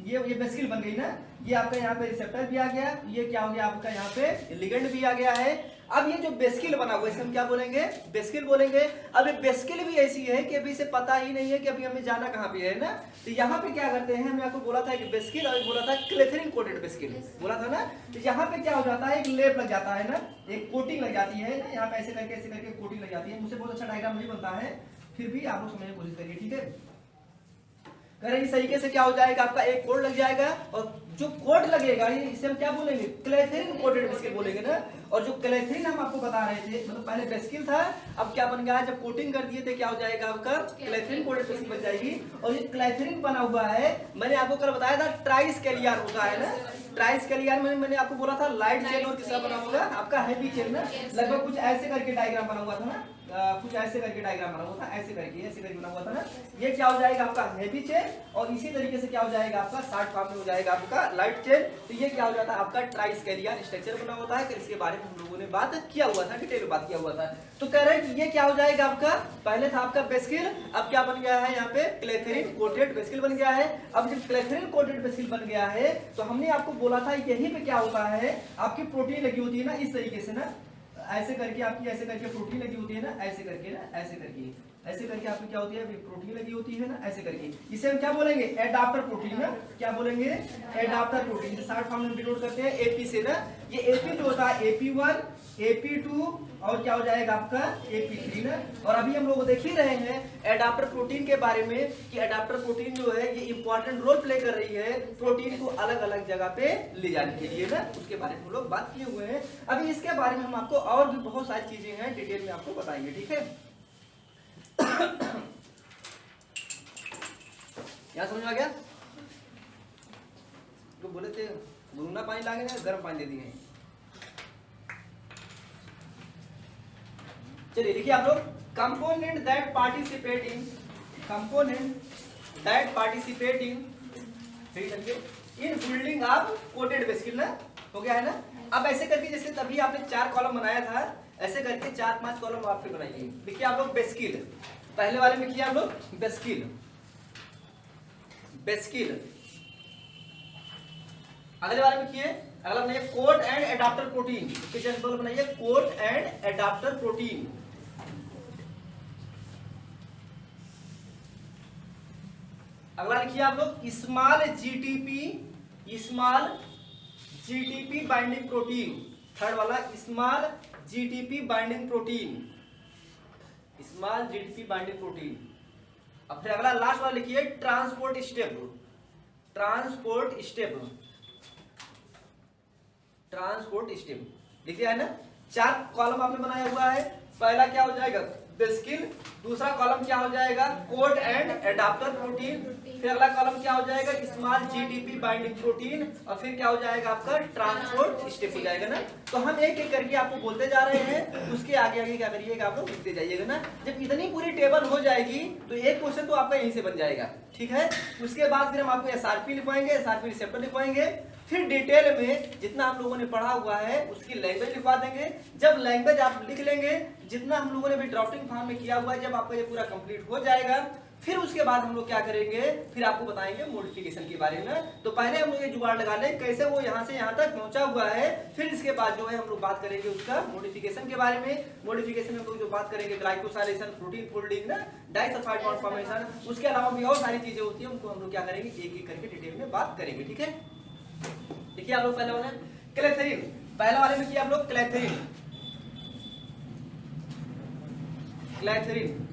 [SPEAKER 1] ये वेसिकल बन गई ना, ये आपका यहाँ पे रिसेप्टर भी आ गया, ये क्या हो गया आपका यहाँ पे लिगेंड भी आ गया है। अब ये जो वेसिकल बना हुआ है इसे हम क्या बोलेंगे, वेसिकल बोलेंगे। अब ये वेसिकल भी ऐसी है कि अभी इसे पता ही नहीं है कि अभी हमें जाना कहाँ पे है ना। तो यहाँ पे क्या करते हैं, हमने आपको बोला था कि वेसिकल और बोला था क्लेथरिन कोटेड वेसिकल बोला था ना। तो यहाँ पे क्या हो जाता है, एक लेप लग जाता है ना, एक कोटिंग लग जाती है, यहाँ पे ऐसे करके कोटिंग लग जाती है। मुझसे बहुत अच्छा डायग्राम नहीं बनता है, फिर भी आप लोग समझने की कोशिश करिए, ठीक है। इस तरीके से क्या हो जाएगा आपका, एक कोड लग जाएगा और जो कोड लगेगा इसे हम क्या बोलेंगे, क्लेथरिन कोटेड वेसिकल बोलेंगे ना। और जो क्लेथरिन हम आपको बता रहे थे, मतलब पहले वेसिकल था, अब क्या बन गया है, जब कोटिंग कर दिए थे क्या हो जाएगा आपका, क्लेथरिन कोटेड वेसिकल बन जाएगी। और ये क्लेथरिन बना हुआ है, मैंने आपको कल बताया था ट्राइस्केलियर होता है ना, ट्राइस्केलियर में मैंने आपको बोला था लाइट चेन और किसका बना होगा आपका हैवी चेन ना, लगभग कुछ ऐसे करके डायग्राम बना हुआ था ना, कुछ ऐसे करके डायग्राम बना हुआ था, ऐसे करके बना हुआ था ना। ये क्या हो जाएगा आपका हैवी चेन और इसी तरीके से क्या हो जाएगा आपका शॉर्ट फॉर्म में हो जाएगा आपका लाइट चेन। तो ये क्या हो जाता है आपका ट्राइस्केलियर स्ट्रक्चर बना होता है। कि इसके बारे में हम लोगों ने बात किया हुआ था, डिटेल में बात किया हुआ था। तो कह रहे हैं कि ये क्या हो जाएगा आपका, पहले था आपका वेसिकल, अब क्या बन गया है यहाँ पे क्लेथरिन कोटेड वेसिकल बन गया है। अब जब क्लेथरिन कोटेड वेसिकल बन गया है तो हमने आपको बोला था यहीं पे क्या होता है, आपकी प्रोटीन लगी होती है ना इस तरीके से ना, ऐसे करके आपकी ऐसे करके प्रोटीन लगी होती है ना, ऐसे करके ना, ऐसे करके आपकी क्या होती है प्रोटीन लगी होती है ना, ऐसे करके। इसे हम क्या बोलेंगे, एडाप्टर प्रोटीन ना, क्या बोलेंगे, एडाप्टर प्रोटीन। शॉर्ट फॉर्म में डिनोट करते हैं एपी से ना। ये एपी जो होता है AP1 AP2 और क्या हो जाएगा आपका AP3 ना। और अभी हम लोग देख ही रहे हैं एडाप्टर प्रोटीन के बारे में कि एडाप्टर प्रोटीन जो है ये इंपॉर्टेंट रोल प्ले कर रही है प्रोटीन को अलग अलग जगह पे ले जाने के लिए ना, उसके बारे में हम लोग बात किए हुए हैं। अभी इसके बारे में हम आपको और भी बहुत सारी चीजें हैं डिटेल में आपको बताएंगे, ठीक है। यहाँ समझ में आ गया, जो बोले थे गुनगुना पानी लागे ना गर्म पानी दे दिए। चलिए देखिए आप लोग, component that participate in in building of coated vesicle ना, हो गया है ना। अब ऐसे करके जैसे तभी आपने 4 कॉलम बनाया था, ऐसे करके 4-5 कॉलम आपके बनाइए। देखिए आप लोग वेसिकल, पहले वाले में किया आप लोग वेसिकल, अगले वाले में किए, अगला बनाइए कोट एंड एडाप्टर प्रोटीन। बनाइए कोट एंड एडाप्टर प्रोटीन। अगला लिखिए आप लोग small GTP small GTP binding protein. Third वाला small GTP binding protein, small GTP binding protein. अब फिर अगला लास्ट वाला लिखिए transport step, transport step, transport step लिखिए है ना। 4 कॉलम आपने बनाया हुआ है। पहला क्या हो जाएगा बेस्किल, दूसरा कॉलम क्या हो जाएगा कोड एंड एडाप्टर प्रोटीन, फिर अगला कॉलम क्या हो जाएगा स्मॉल जीटीपी बाइंडिंग प्रोटीन, और फिर क्या हो जाएगा आपका ट्रांसपोर्ट स्टेप हो जाएगा ना। तो हम एक एक करके आपको बोलते जा रहे हैं, उसके आगे आगे क्या करिएगा आप लोग लिखते जाइएगा ना। जब इतनी पूरी टेबल हो जाएगी तो एक क्वेश्चन तो आपका यहीं से बन जाएगा, ठीक है। उसके बाद फिर हम आपको एसआरपी लिखवाएंगे, एसआरपी रिसेप्टर लिखवाएंगे, फिर डिटेल में जितना हम लोगों ने पढ़ा हुआ है उसकी लैंग्वेज लिखवा देंगे। जब लैंग्वेज आप लिख लेंगे, जितना हम लोगों ने भी ड्राफ्टिंग फॉर्म में किया हुआ है, जब आपका ये पूरा कंप्लीट हो जाएगा, फिर उसके बाद हम लोग क्या करेंगे, फिर आपको बताएंगे मॉडिफिकेशन के बारे में। तो पहले हम लोग ये जुगाड़ लगा लें कैसे वो यहाँ से यहाँ तक पहुंचा हुआ है, फिर इसके बाद जो है हम लोग बात करेंगे उसका मॉडिफिकेशन के बारे में। मॉडिफिकेशन में हम लोग जो बात करेंगे ग्लाइकोसाइलेशन, प्रोटीन फोल्डिंग ना, डाइसल्फाइड बॉन्ड फॉर्मेशन, उसके अलावा भी और सारी चीजें होती है, उनको हम लोग क्या करेंगे एक एक करके डिटेल में बात करेंगे, ठीक है। देखिए आप लोग पहले वाले क्लेथरीन, पहला वाले में किया आप लोग क्लेथरीन, क्लेथरीन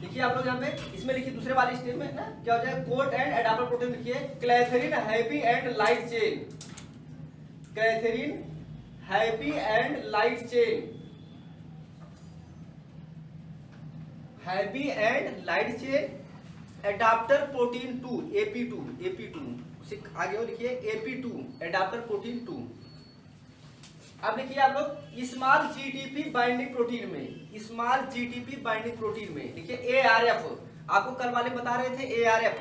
[SPEAKER 1] देखिए आप लोग यहाँ पे इसमें लिखिए दूसरे वाले स्टेप में ना क्या हो जाएगा कोट एंड एडाप्टर प्रोटीन लिखिए clathrin heavy and light chain, clathrin heavy and light chain, heavy and light chain adaptor protein 2 AP2, AP2 उसे आगे हो लिखिए AP2 एडाप्टर प्रोटीन 2। अब लिखिए आप लोग स्मॉल जीटीपी बाइंडिंग प्रोटीन में, स्मॉल जीटीपी बाइंडिंग प्रोटीन में लिखिए ARF। आपको कल वाले बता रहे थे ARF,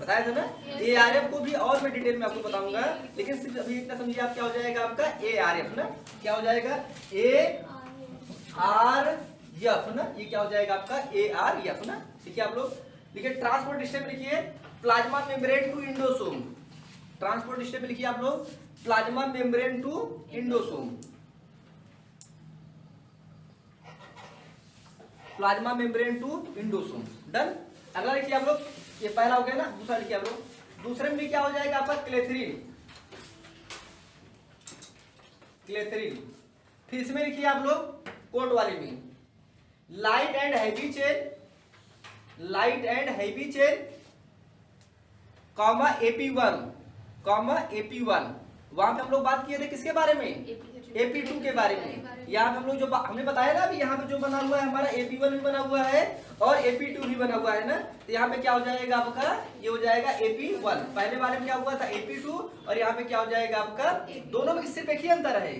[SPEAKER 1] बताया था ना। ARF को भी और मैं डिटेल में आपको बताऊंगा, लेकिन सिर्फ अभी इतना समझिए आप क्या हो जाएगा आपका ARF ना, क्या हो जाएगा ARF ना, ये क्या हो जाएगा आपका ARF ना। देखिए आप लोग लिखिए ट्रांसपोर्ट स्टेप लिखिए plasma membrane to endosome, transport step लिखिए आप लोग plasma membrane to endosome, plasma membrane to endosome. Done. अगला लिखिए आप लोग, ये पहला हो गया ना, दूसरा लिखिए आप लोग, दूसरे में भी क्या हो जाएगा आपका क्लेथरीन, क्लेथरीन। फिर इसमें लिखिए आप लोग कोट वाले में light and heavy chain, light and heavy chain comma AP1, comma AP1। वहां पे हम लोग बात किए थे किसके बारे में AP2 के बारे में। यहाँ पे हम लोग जो हमने बताया ना अभी यहाँ पे जो बना हुआ है हमारा AP1 भी बना हुआ है और AP2 भी बना हुआ है ना। तो यहाँ पे क्या हो जाएगा आपका, ये हो जाएगा AP1। पहले वाले में क्या हुआ था AP2 और यहाँ पे क्या हो जाएगा आपका, दोनों में सिर्फ एक ही अंतर है।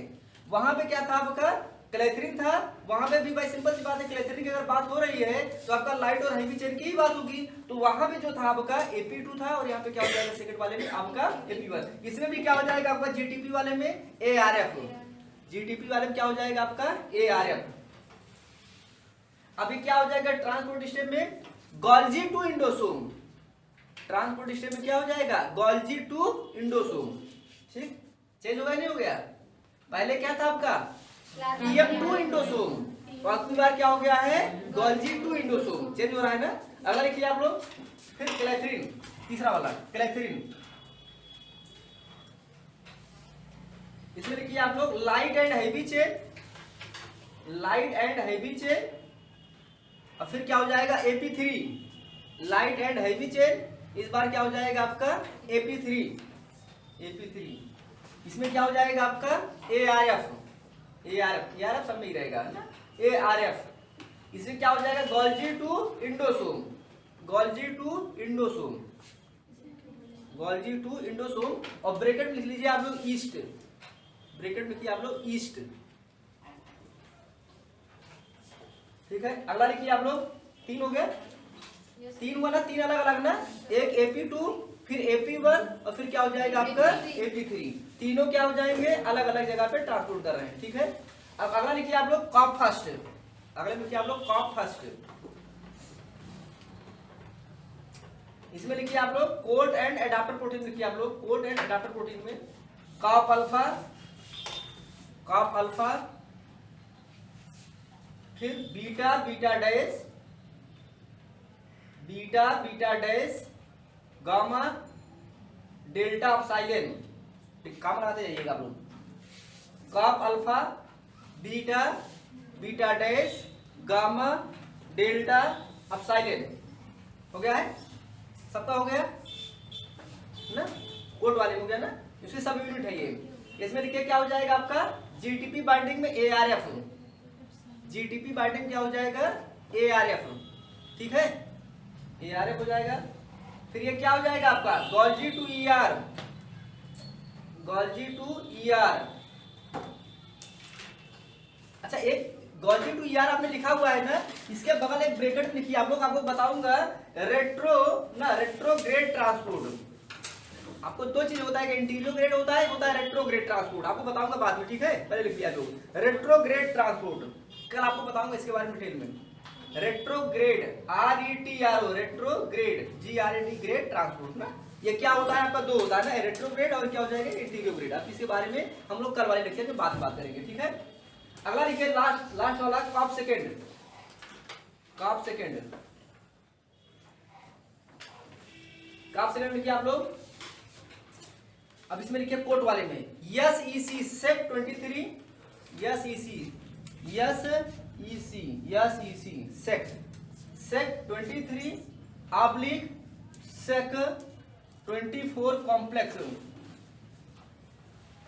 [SPEAKER 1] वहां पे क्या था आपका क्लेथरीन था, वहां पे भी भाई सिंपल सी बात है, क्लेथरीन की अगर बात हो रही है तो आपका लाइट और हैवी चेन की ही बात होगी। तो वहां पे जो था आपका AP2 था और यहाँ पे क्या हो जाएगा सेकंड वाले में आपका AP1। इसमें भी क्या हो जाएगा आपका GTP वाले में ARF, GTP वाले में क्या हो जाएगा आपका ARF। अभी क्या हो जाएगा ट्रांसपोर्ट स्टेप में Golgi to endosome, transport step में क्या हो जाएगा गोल्जी टू इंडोसोम। ठीक, चेंज हो गया नहीं हो गया। पहले क्या था आपका PM2 इंडोसोम, तो अब की बार क्या हो गया है गोल्जी टू इंडोसोम, चेंज हो रहा है ना। अगला लिखिए आप लोग फिर क्लेथरीन, तीसरा वाला क्लेथरीन। इसमें लिखिए आप लोग light and heavy chain, light and heavy chain, और फिर क्या हो जाएगा AP3 light and heavy chain. इस बार क्या हो जाएगा आपका AP3, AP3। इसमें क्या हो जाएगा आपका ARF, ARF सब में ही रहेगा ना ARF। इसमें क्या हो जाएगा Golgi to endosome, Golgi to endosome, Golgi to endosome. और ब्रैकेट में लिख लीजिए आप लोग ईस्ट, ब्रैकेट में लिखिए आप लोग ईस्ट। ठीक है, अगला लिखिए आप लोग, 3 हो गए, 3 हुआ ना, 3 अलग अलग ना, एक AP2 फिर AP1 और फिर क्या हो जाएगा आपका AP3। तीनों क्या हो जाएंगे अलग अलग जगह पे ट्रांसपोर्ट कर रहे हैं। ठीक है, अब अगला लिखिए आप लोग कॉप फर्स्ट, अगले में लिखिए आप लोग कॉप फर्स्ट। इसमें लिखिए आप लोग कोट एंड एडाप्टर प्रोटीन, लिखिए आप लोग कोट एंड एडाप्टर प्रोटीन में कॉप अल्फा, कॉप अल्फा, फिर beta beta dash, beta beta dash, gamma delta epsilon, काम लगाते जाइएगा आप लोग। COP alpha beta beta dash gamma delta epsilon, हो गया है सबका, हो गया ना, कोड वाले में हो गया ना, इसकी सब यूनिट है ये। इसमें देखिए क्या हो जाएगा आपका जीटीपी बाइंडिंग में ARF, जीटीपी बाइंडिंग क्या हो जाएगा ARF, ठीक है ARF हो जाएगा। फिर ये क्या हो जाएगा आपका Golgi to ER, Golgi to ER। अच्छा एक गोल्जी टू ER आपने लिखा हुआ है ना, इसके बगल एक ब्रैकेट लिखिए आप लोग, आपको बताऊंगा रेट्रोग्रेड ट्रांसपोर्ट। आपको दो चीज होता है कि इंटीरियोग्रेड होता है रेट्रोग्रेड ट्रांसपोर्ट, आपको बताऊंगा बाद में, ठीक है पहले लिख दिया लोग रेट्रोग्रेड ट्रांसपोर्ट, कल आपको बताऊंगा इसके बारे में डिटेल में। Retrograde RETRO retrograde GRAD grade transport ना, ये क्या होता है आपका दो होता है ना, रेट्रोग्रेड और क्या हो जाएगा इंटीरियोग्रेड। अब इसके बारे में हम लोग कल वाले लेक्चर में बात करेंगे, ठीक है। अगला लिखिए लास्ट वाला COP second, COP second, COP second लिखिए आप लोग। अब इसमें लिखिए कोट वाले में SEC सेक 23, SEC सेक 23 ऑब्लिक सेक 24 कॉम्प्लेक्स,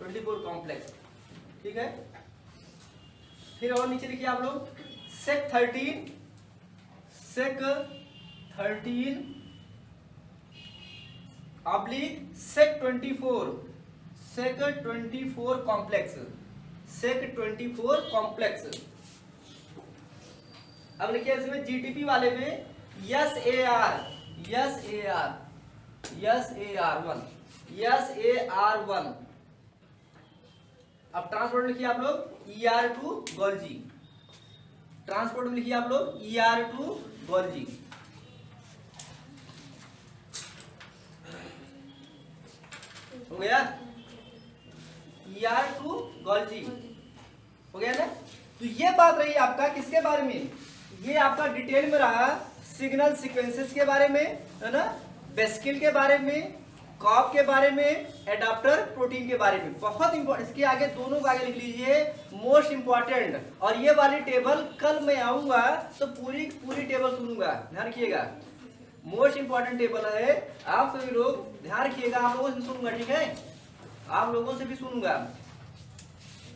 [SPEAKER 1] 24 कॉम्प्लेक्स, ठीक है। फिर और नीचे लिखिए आप लोग सेक 13 ऑब्लिक सेक 24 कॉम्प्लेक्स, सेक 24 कॉम्प्लेक्स। अब लिखिए इसमें जीटीपी वाले में SAR1। अब ट्रांसपोर्ट लिखिए आप लोग ER2 गोल्जी, ट्रांसपोर्ट में लिखिए आप लोग ER2 गोल्जी। हो गया ER2 गोल्जी, हो गया ना। तो ये बात रही आपका किसके बारे में, ये आपका डिटेल में रहा सिग्नल सीक्वेंसेस के बारे में, है ना, बेस्किल के बारे में, कॉप के बारे में, एडाप्टर प्रोटीन के बारे में। बहुत इंपॉर्टेंट, इसके आगे दोनों को आगे लिख लीजिए मोस्ट इंपॉर्टेंट। और ये वाली टेबल कल मैं आऊंगा तो पूरी टेबल सुनूंगा, ध्यान रखिएगा, मोस्ट इंपॉर्टेंट टेबल है, आप सभी लोग ध्यान रखिएगा, आप लोगों से सुनूंगा, ठीक है, आप लोगों से भी सुनूंगा।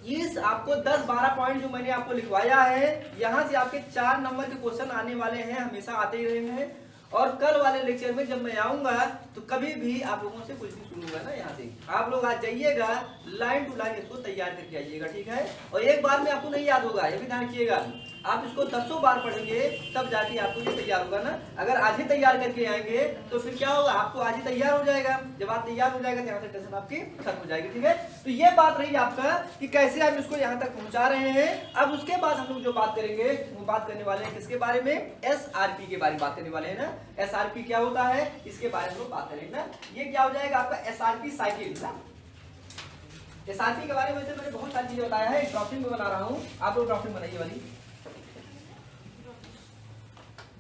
[SPEAKER 1] इस आपको 10-12 पॉइंट जो मैंने आपको लिखवाया है, यहां से आपके 4 नंबर के क्वेश्चन आने वाले हैं, हमेशा आते ही रहे हैं। और कल वाले लेक्चर में जब मैं आऊंगा तो कभी भी आप लोगों से कुछ भी सुनूंगा ना, यहाँ से आप लोग आज जाइएगा लाइन टू लाइन इसको तैयार करके आइएगा, ठीक है। और एक बार में आपको नहीं याद होगा, ये भी ध्यान रखिएगा, आप इसको 10 बार पढ़ेंगे तब जाके आपको ये तैयार होगा ना। अगर आज ही तैयार करके आएंगे तो फिर क्या होगा, आपको आज ही तैयार हो जाएगा, जब आप तैयार हो जाएगा तो यहाँ से टेंशन आपकी खत्म हो जाएगी, ठीक है। तो ये बात रही आपका कि कैसे आप इसको यहाँ तक पहुँचा रहे हैं। अब उसके बाद हम लोग जो बात करेंगे वो बात करने वाले हैं किसके बारे में, SRP के बारे में बात करने वाले हैं ना। SRP क्या होता है इसके बारे में लोग बात करेंगे ना। ये क्या हो जाएगा आपका SRP साइकिल ना। SRP के बारे में मैंने बहुत सारी चीजें बताया है, ड्राफ्टिंग में बना रहा हूँ, आप लोग ड्राफ्टिंग बनाइए वाली,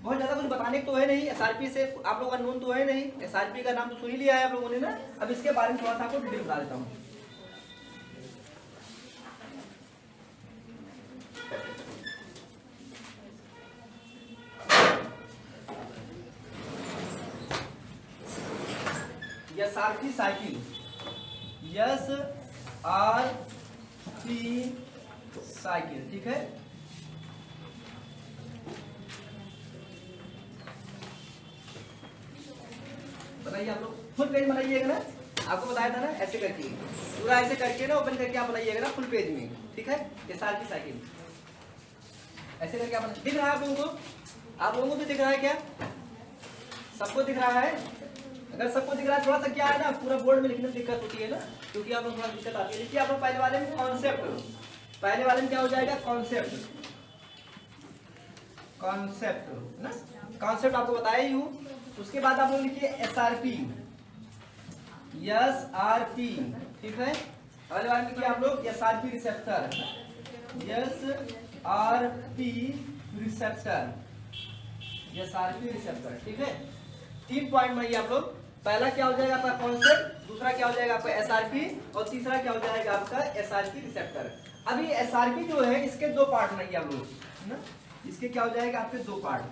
[SPEAKER 1] बहुत ज्यादा कुछ बताने तो है नहीं। SRP से आप लोगों का नोन तो है नहीं, SRP का नाम तो सुन ही लिया है आप लोगों ने ना। अब इसके बारे में थोड़ा सा आपको डिटेल बता देता हूँ। SRP साइकिल, SRP साइकिल, ठीक है। बताइए आप लोग फुल पेज बनाइएगा ना, आपको बताया था ना ऐसे करके, पूरा ऐसे करके ना ओपन करके आप बनाइएगा ना फुल पेज में, ठीक है। SRP साइकिल ऐसे करके आप दिख रहा है आप लोगों को, आप लोगों को भी दिख रहा है क्या, सबको दिख रहा है। अगर सबको दिख रहा है थोड़ा सा क्या है ना, पूरा बोर्ड में लिखने में दिक्कत होती है ना, क्योंकि आप लोग थोड़ा दिक्कत आती है। देखिए आप लोग पहले वाले में कॉन्सेप्ट, पहले वाले में क्या हो जाएगा कॉन्सेप्ट, कॉन्सेप्ट ना, कॉन्सेप्ट आपको बताया ही हूँ। उसके बाद आप लोग लिखिए SRP, SRP, ठीक है। पहले वाले में लिखिए आप लोग SRP receptor, SRP receptor, SRP receptor, ठीक है। 3 पॉइंट बनाइए आप लोग, पहला क्या हो जाएगा आपका कॉन्सेप्ट, दूसरा क्या हो जाएगा आपका एसआरपी, और तीसरा क्या हो जाएगा आपका एसआरपी रिसेप्टर। अभी एसआरपी जो है इसके दो पार्ट नहीं आप लोग है ना, इसके क्या हो जाएगा आपके दो पार्ट,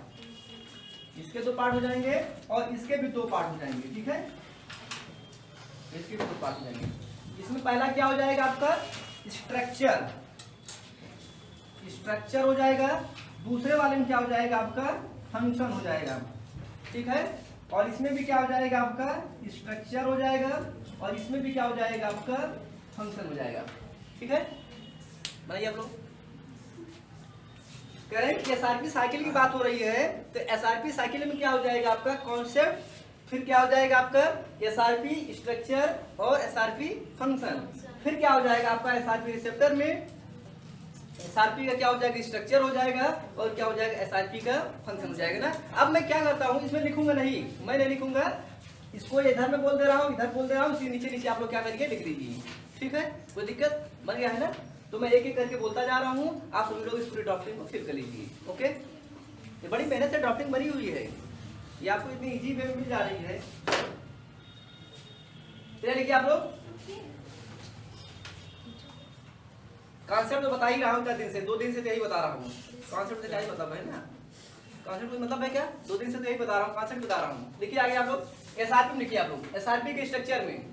[SPEAKER 1] इसके दो पार्ट हो जाएंगे और इसके भी दो पार्ट हो जाएंगे, ठीक है, इसके भी दो पार्ट हो जाएंगे। इसमें पहला क्या हो जाएगा आपका स्ट्रक्चर, स्ट्रक्चर हो जाएगा, दूसरे वाले में क्या हो जाएगा आपका फंक्शन हो जाएगा, ठीक है, और इसमें भी क्या हो जाएगा आपका स्ट्रक्चर हो जाएगा और इसमें भी क्या हो जाएगा आपका फंक्शन हो जाएगा, ठीक है। बनाइए आप लोग। कह रहे हैं कि एसआरपी साइकिल की बात हो रही है, तो एसआरपी साइकिल में क्या हो जाएगा आपका कॉन्सेप्ट, फिर क्या हो जाएगा आपका एसआरपी स्ट्रक्चर और एसआरपी फंक्शन, फिर क्या हो जाएगा आपका एसआरपी रिसेप्टर में एसआरपी का क्या हो जाएगा स्ट्रक्चर हो जाएगा और क्या हो जाएगा एसआरपी का फंक्शन हो जाएगा ना। अब मैं क्या करता हूँ, इसमें लिखूंगा नहीं, मैं नहीं लिखूंगा, इसको इधर में बोल दे रहा हूँ, इधर बोल दे रहा हूँ, नीचे नीचे आप लोग क्या करिए लिख दीजिए, ठीक है, कोई दिक्कत बन गया है ना। तो मैं एक एक करके बोलता जा रहा हूँ, आप सभी लोग इस पूरी ड्राफ्टिंग को फिल कर लीजिए, ओके। ये बड़ी मेहनत से ड्राफ्टिंग बनी हुई है, ये आपको इतनी इजी वे में मिल जा रही है। चलिए लिखिए आप लोग। कॉन्सेप्ट तो बता ही रहा हूँ, क्या दिन से 2 दिन से तो यही बता रहा हूँ, कॉन्सेप्ट से क्या ही मतलब है ना, कॉन्सेप्ट का मतलब है क्या, 2 दिन से तो यही बता रहा हूँ, कॉन्सेप्ट बता रहा हूँ। लिखिए आगे आप लोग एसआरपी लिखिए आप लोग, एसआरपी के स्ट्रक्चर में,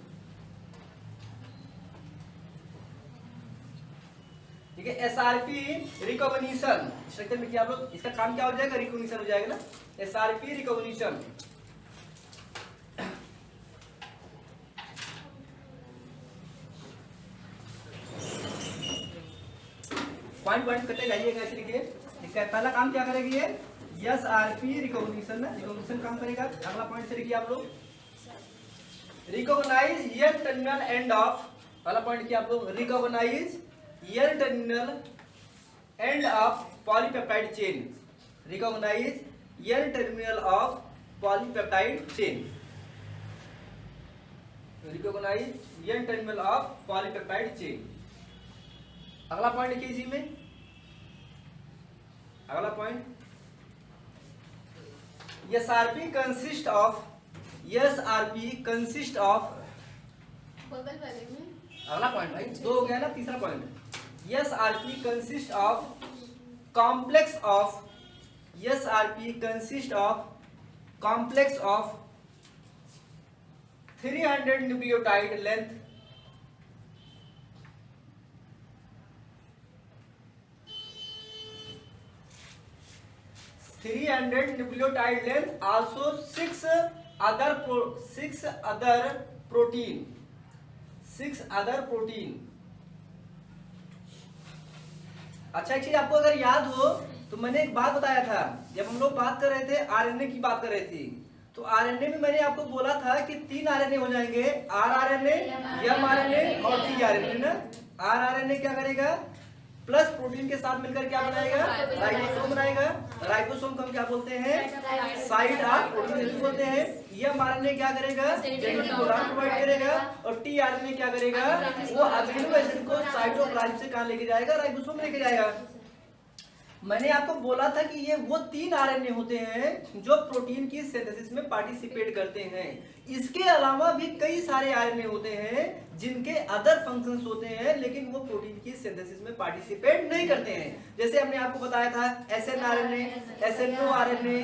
[SPEAKER 1] ठीक है, एसआरपी रिकॉग्निशन स्ट्रक्चर में क्या आप लोग, इसका काम क्या हो जाएगा रिकॉग्निशन हो जाएगा ना, एसआरपी रिकॉग्निशन, पॉइंट पॉइंट करते जाइएगा, ऐसे लिखिए। पहला काम क्या करेगी ये एसआरपी रिकॉग्निशन ना, रिकॉग्निशन काम करेगा। अगला पॉइंट से लिखिए आप लोग recognise ear terminal end of, पहला पॉइंट क्या आप लोग recognise ear terminal end of polypeptide chain, recognise ear terminal of polypeptide chain, recognise ear terminal of polypeptide chain. अगला पॉइंट लिखिए इसी में, अगला point SRP consist of, SRP consist of,
[SPEAKER 2] बगल वाले में
[SPEAKER 1] अगला पॉइंट भाई 2 हो गया ना, तीसरा point SRP consist of complex of, SRP consist of complex of 300 nucleotide length, 300 nucleotide length, also 6 other protein, 6 other protein। अच्छा एक चीज आपको अगर याद हो तो मैंने एक बात बताया था, जब हम लोग बात कर रहे थे आरएनए की बात कर रहे थे, तो आरएनए में मैंने आपको बोला था कि 3 आरएनए हो जाएंगे, आरआरएनए, एमआरएनए और टीआरएनए ना। आरआरएनए क्या करेगा प्लस प्रोटीन के साथ मिलकर क्या बनाएगा राइबोसोम बनाएगा, राइबोसोम को हम क्या बोलते हैं साइड ऑफ प्रोटीन बोलते हैं। एमआरएनए क्या करेगा जेनेटिक कोडान प्रोवाइड करेगा और टीआरएनए क्या करेगा वो अमीनो एसिड को साइटोप्लाज्म से कहां लेके जाएगा राइबोसोम लेके जाएगा। मैंने आपको बोला था कि ये वो 3 आरएनए होते हैं जो प्रोटीन की सिंथेसिस में पार्टिसिपेट करते हैं। इसके अलावा भी कई सारे आरएनए होते हैं जिनके अदर फंक्शंस होते हैं लेकिन वो प्रोटीन की सिंथेसिस में पार्टिसिपेट नहीं करते हैं। जैसे हमने आपको बताया था एसएनआरएनए, एसएनओआरएनए,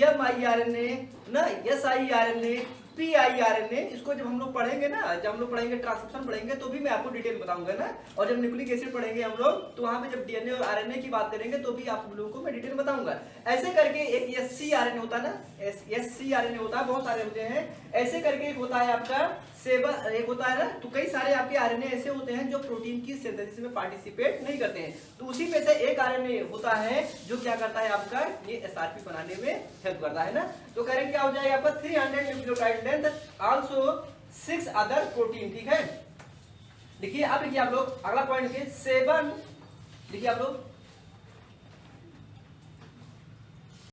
[SPEAKER 1] एमआईआरएनए ना, एसआईआरएनए, पीआईआरएनए। इसको जब हम लोग पढ़ेंगे ना, जब हम लोग पढ़ेंगे ट्रांसक्रिप्शन पढ़ेंगे तो भी मैं आपको डिटेल बताऊंगा ना, और जब न्यूक्लिक एसिड पढ़ेंगे हम लोग तो वहां पे जब डीएनए और आरएनए की बात करेंगे तो भी आप लोगों को मैं डिटेल बताऊंगा। ऐसे करके एक एससी आरएनए होता है ना, एससी आरएनए होता है, बहुत सारे होते हैं। ऐसे करके एक होता है आपका एक होता है ना, तो कई सारे आपके आरएनए ऐसे होते हैं जो प्रोटीन की सिंथेसिस में पार्टिसिपेट नहीं करते हैं। तो उसी में से एक आरएनए होता है जो क्या करता है आपका ये एसआरपी बनाने में हेल्प करता है ना। तो करेंगे क्या हो जाएगा आपका 300 nucleotide length, also 6 other protein. ठीक है, देखिए अब लिखिए आप लोग अगला पॉइंट लिखिए 7, लिखिए आप लोग